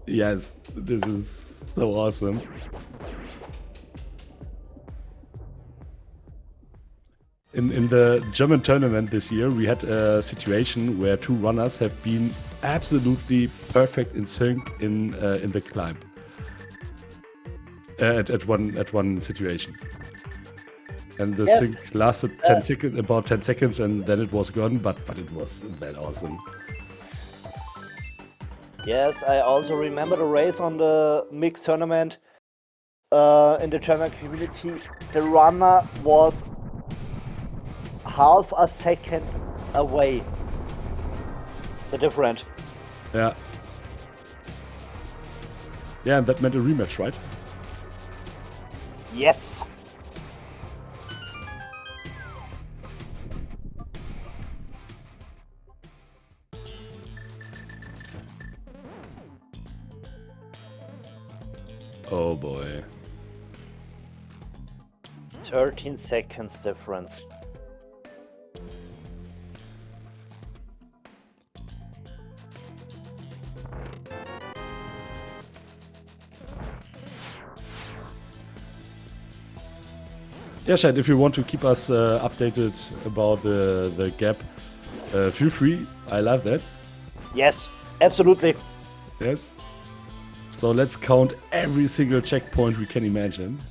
Yes, this is so awesome. In the German tournament this year, we had a situation where 2 runners have been absolutely perfect in sync in the climb. At one situation, and the sync lasted 10 seconds, about 10 seconds, and then it was gone. But it was that awesome. Yes, I also remember the race on the mixed tournament in the German community. The runner was half a second away. The different. Yeah. Yeah, and that meant a rematch, right? Yes. Oh boy. 13 seconds difference. Yeah, Shad, if you want to keep us updated about the gap, feel free. I love that. Yes, absolutely. Yes. So let's count every single checkpoint we can imagine.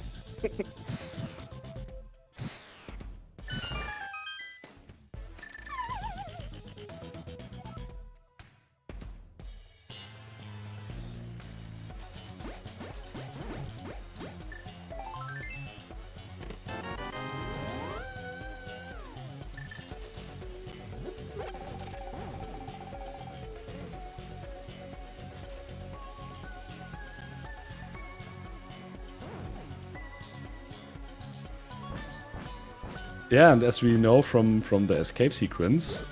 Yeah, and as we know from the escape sequence,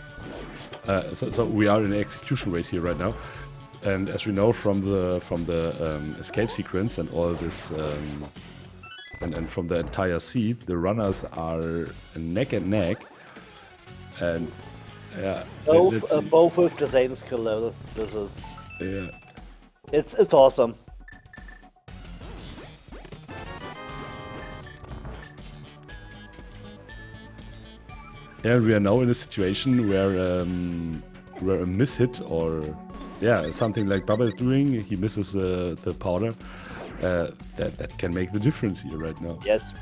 so we are in an execution race here right now, and as we know from the escape sequence and all this, and from the entire seed, the runners are neck and neck, and yeah, Both with the same skill level. This is it's awesome. Yeah, we are now in a situation where a miss hit or something like Baba is doing, he misses the powder. That can make the difference here right now. Yes.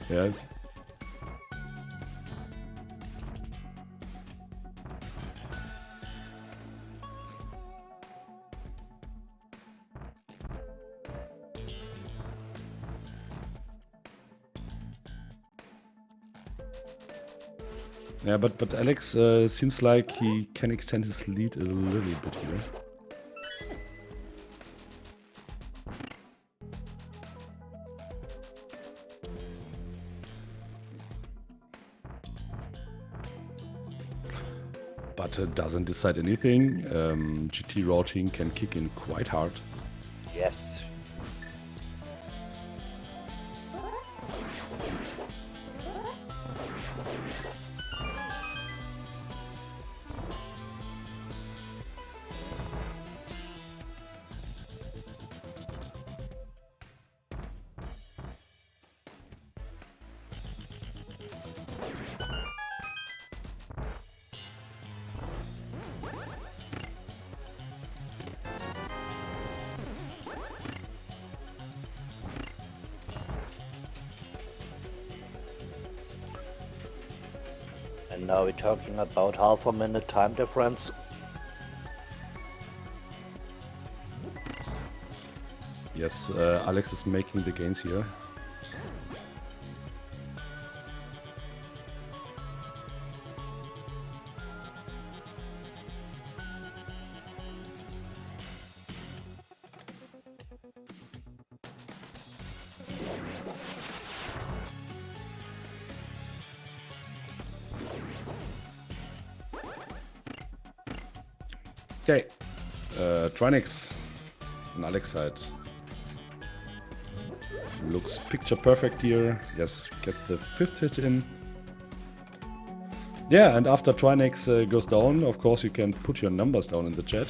Yes. Yeah, but Alex seems like he can extend his lead a little bit here. But doesn't decide anything. GT routing can kick in quite hard. Yes. And now we're talking about half a minute time difference. Yes, Alex is making the gains here. Okay, Trinix on Alex side. Looks picture perfect here. Yes, get the 5th hit in. Yeah, and after Trinix goes down, of course you can put your numbers down in the chat.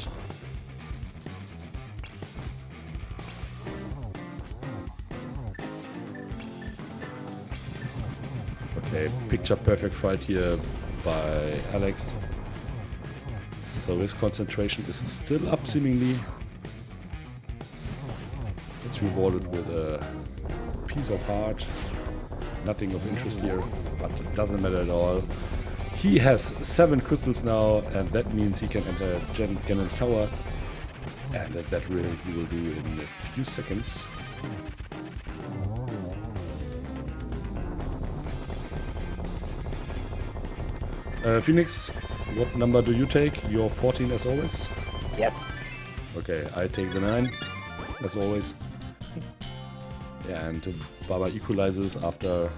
Okay, picture perfect fight here by Alex. So his concentration is still up seemingly. It's rewarded with a piece of heart. Nothing of interest here, but it doesn't matter at all. He has 7 crystals now, and that means he can enter Ganon's tower. And that he will do in a few seconds. Phoenix, what number do you take? You're 14 as always? Yes. Okay, I take the 9 as always. Yeah, and Baba equalizes after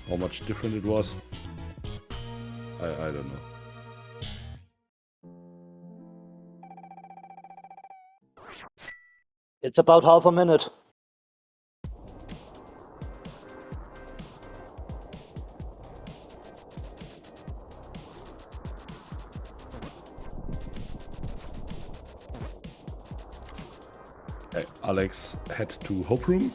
how much different it was. I don't know. It's about half a minute. Okay, Alex heads to Hope Room.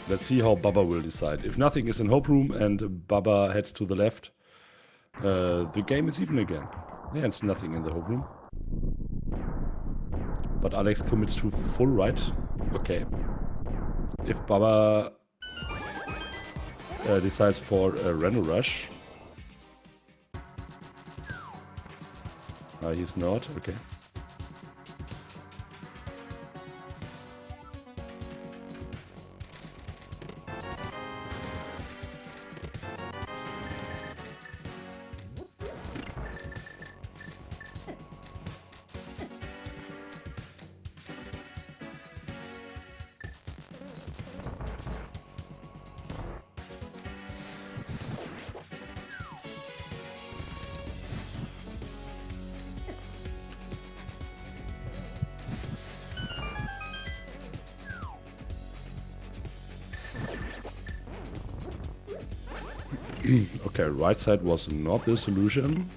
Let's see how Baba will decide. If nothing is in Hope Room and Baba heads to the left, the game is even again. Yeah, it's nothing in the Hope Room. But Alex commits to full right. Okay. If Baba decides for a Reno Rush. He's not. Okay. Okay, right side was not the solution.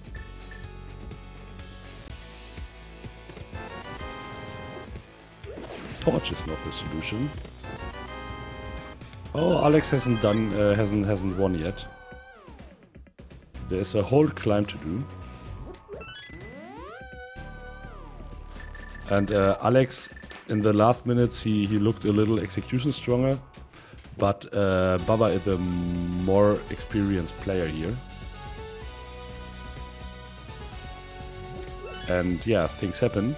Torch is not the solution. Oh, Alex hasn't done, hasn't won yet. There's a whole climb to do. And Alex, in the last minutes, he looked a little execution stronger. But Baba is the more experienced player here. And yeah, things happen.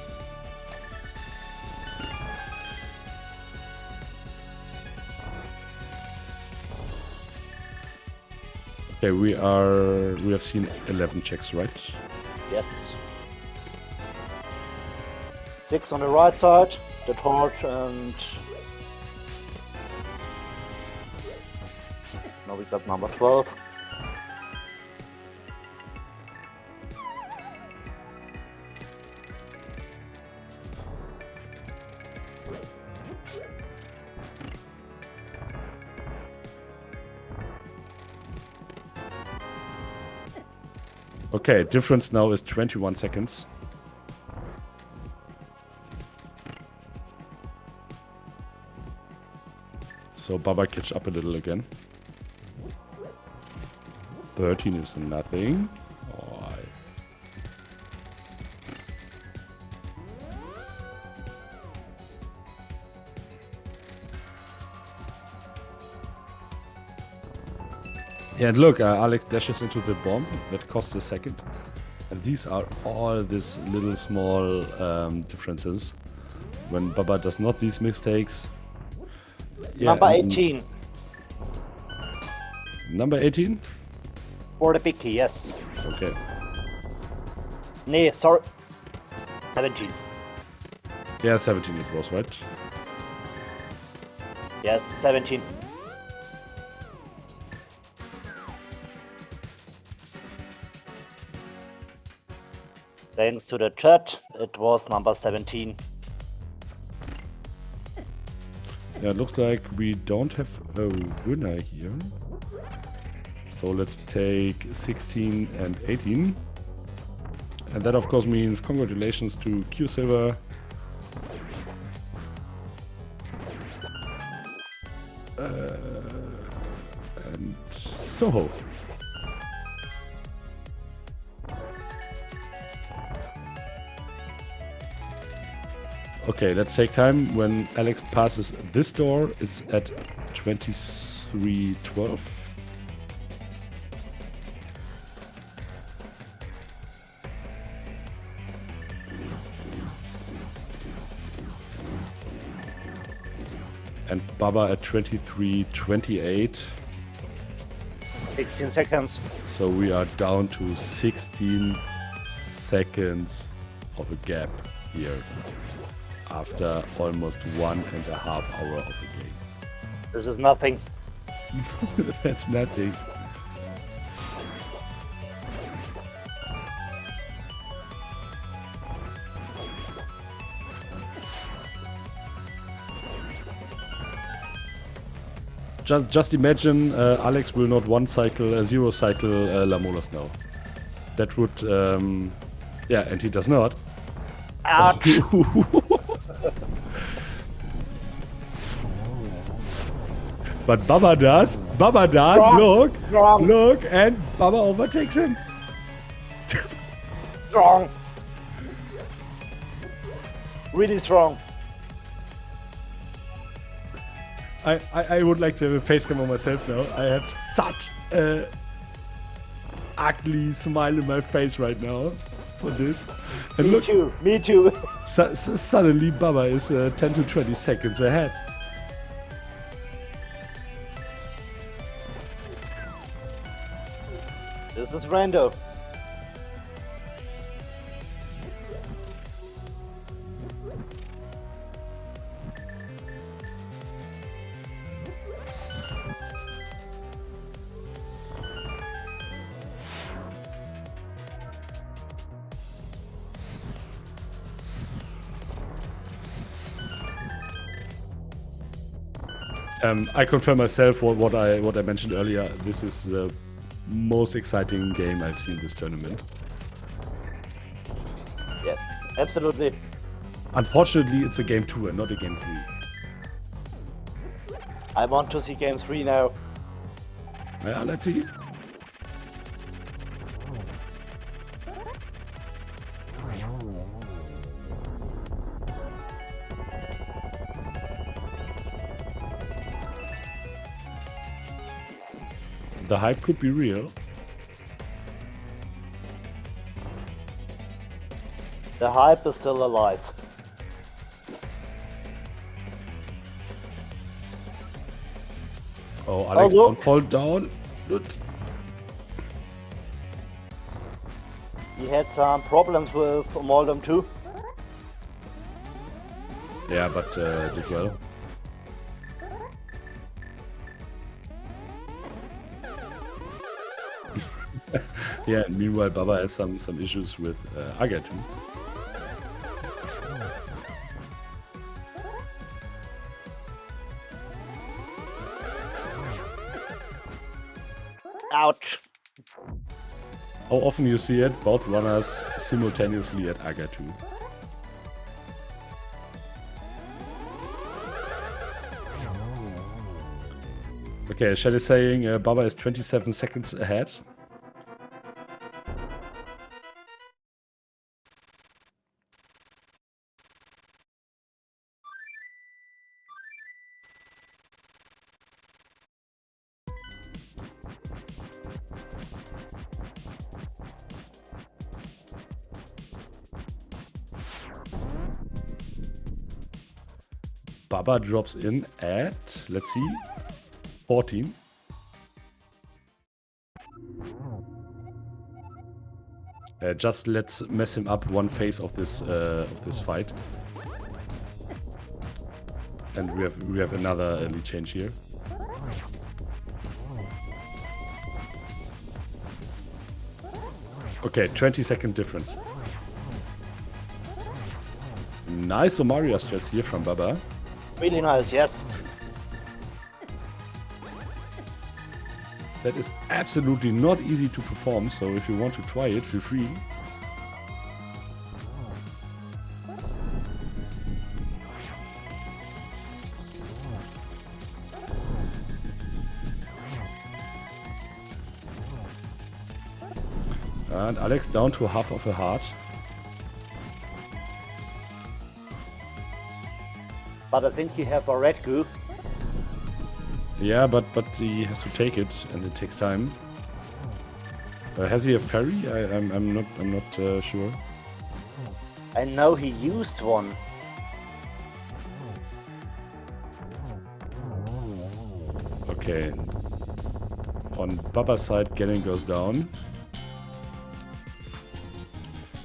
Okay, we have seen 11 checks, right? Yes. 6 on the right side, the torch, and now we got number 12. Okay, difference now is 21 seconds. So Baba catch up a little again. 13 is nothing. Oh, Yeah, and look, Alex dashes into the bomb. That costs a second. And these are all these little small differences. When Baba does not these mistakes. Yeah, Number 18. Number 18? For the big key, yes. Okay. Nee, sorry. 17. Yeah, 17 it was, right? Yes, 17. Thanks to the chat, it was number 17. Yeah, it looks like we don't have a winner here. So let's take 16 and 18. And that of course means congratulations to Q Silver. And Soho. Okay, let's take time. When Alex passes this door, it's at 23:12. And Baba at 23:28. 16 seconds. So we are down to 16 seconds of a gap here after almost 1.5 hours of the game. This is nothing. That's nothing. Just imagine Alex will not zero cycle Lamolas now. That would, yeah, and he does not. Ouch! But Baba does. Wrong. Wrong. Look, and Baba overtakes him. Strong. Really strong. I would like to have a face cam on myself now. I have such a ugly smile in my face right now for this. And Me look, too. Me too. suddenly Baba is 10 to 20 seconds ahead. This is Rando. I confirm myself what I mentioned earlier. This is the most exciting game I've seen this tournament. Yes, absolutely. Unfortunately, it's a game 2 and not a game 3. I want to see game 3 now. Yeah, let's see. The hype could be real. The hype is still alive. Oh, Alex, look. don't fall down. Good. He had some problems with Moldom too. Yeah, but did well. Yeah, and meanwhile Baba has some issues with Agatu. Ouch. How often you see it? Both runners simultaneously at Agatu. Okay, Shell is saying Baba is 27 seconds ahead. Baba drops in at, let's see, 14. Just let's mess him up one phase of this fight. And we have another lead change here. Okay, 20-second difference. Nice Omaria strats here from Baba. Really nice, yes. That is absolutely not easy to perform, so if you want to try it, feel free. And Alex down to half of a heart. But I think you have a red goo. Yeah, but he has to take it, and it takes time. Has he a ferry? I'm not sure. I know he used one. Okay. On Baba's side, Gannon goes down.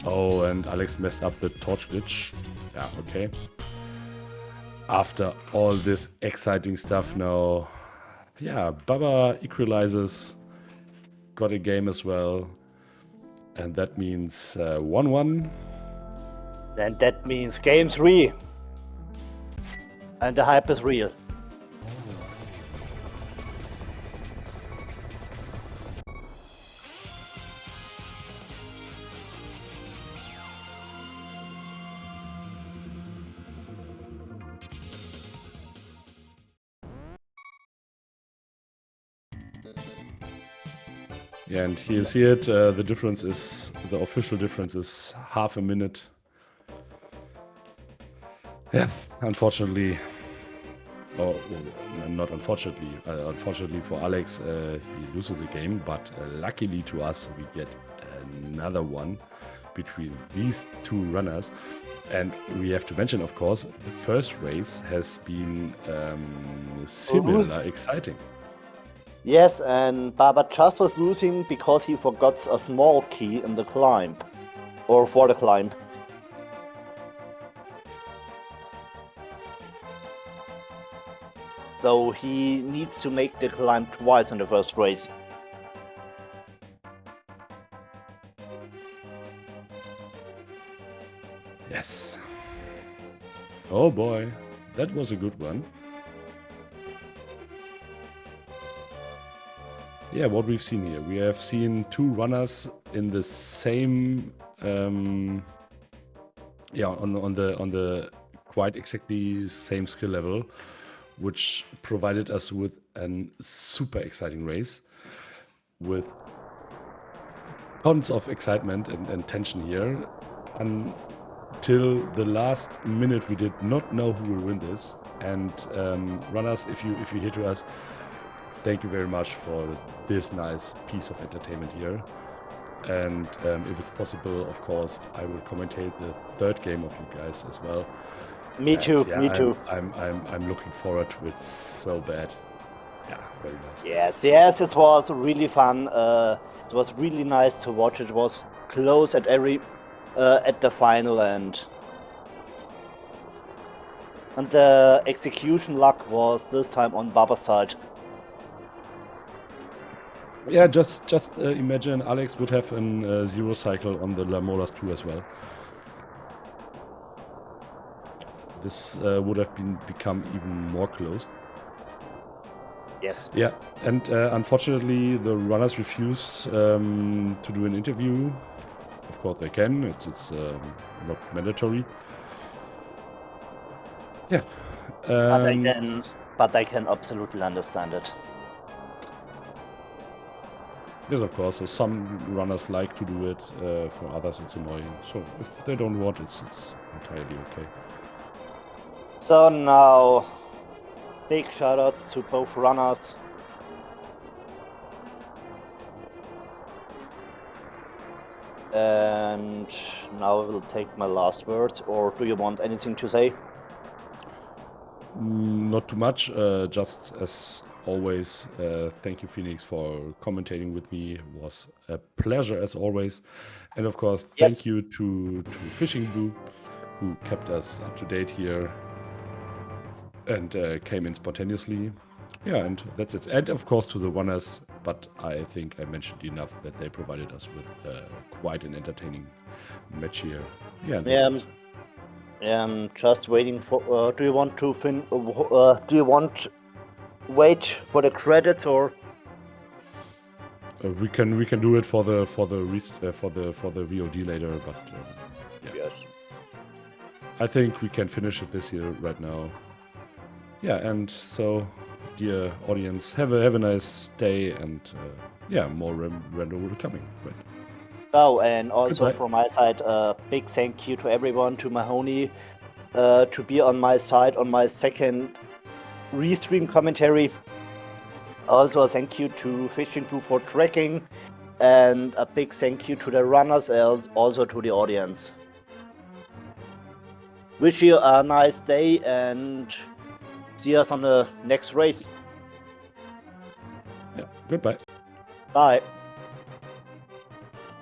Oh, and Alex messed up the torch glitch. Yeah, okay. After all this exciting stuff now, yeah, Baba equalizes, got a game as well, and that means 1-1. And that means game 3. And the hype is real. Yeah, and here you see it, the difference is, the official difference is half a minute. Yeah, unfortunately, or not unfortunately, unfortunately for Alex, he loses the game, but luckily to us, we get another one between these two runners. And we have to mention, of course, the first race has been similar exciting. Yes, and Baba just was losing because he forgot a small key in the climb. Or for the climb. So he needs to make the climb twice in the first race. Yes. Oh boy, that was a good one. Yeah, what we've seen here. We have seen two runners in the same, on the quite exactly same skill level, which provided us with a super exciting race with tons of excitement and tension here. Until the last minute, we did not know who will win this. And runners, if you hear to us, thank you very much for this nice piece of entertainment here. And if it's possible, of course, I will commentate the third game of you guys as well. Me too, yeah, me too. I'm looking forward to it so bad. Yeah, very nice. Yes, it was really fun. It was really nice to watch. It was close at at the final, and the execution luck was this time on Baba's side. Yeah, just imagine Alex would have a zero cycle on the Lamolas 2 as well. This would have become even more close. Yes. Yeah, and unfortunately the runners refuse to do an interview. Of course they can, it's not mandatory. Yeah. But I can absolutely understand it. Yes, of course. So some runners like to do it, for others it's annoying. So if they don't want, it's entirely okay. So now, big shoutouts to both runners. And now I will take my last word, or do you want anything to say? Not too much. Just as always, thank you, Phoenix, for commentating with me. It was a pleasure as always. And of course, Yes. thank you to Fishing Blue, who kept us up to date here and came in spontaneously. Yeah, and that's it. And of course to the runners, but I think I mentioned enough that they provided us with quite an entertaining match here. Yeah, and that's it. I'm just waiting for. Do you want to do you want wait for the credits or? We can do it for the VOD later, but yeah. Yes. I think we can finish it this year right now. Yeah, and so, dear audience, have a nice day, and yeah, more random will be coming. Right. Oh, and also Goodbye. from my side, a big thank you to everyone, to Mahoney, to be on my side on my second restream commentary. Also, thank you to Fishing Blue for tracking, and a big thank you to the runners and also to the audience. Wish you a nice day and see us on the next race. Yeah, goodbye. Bye.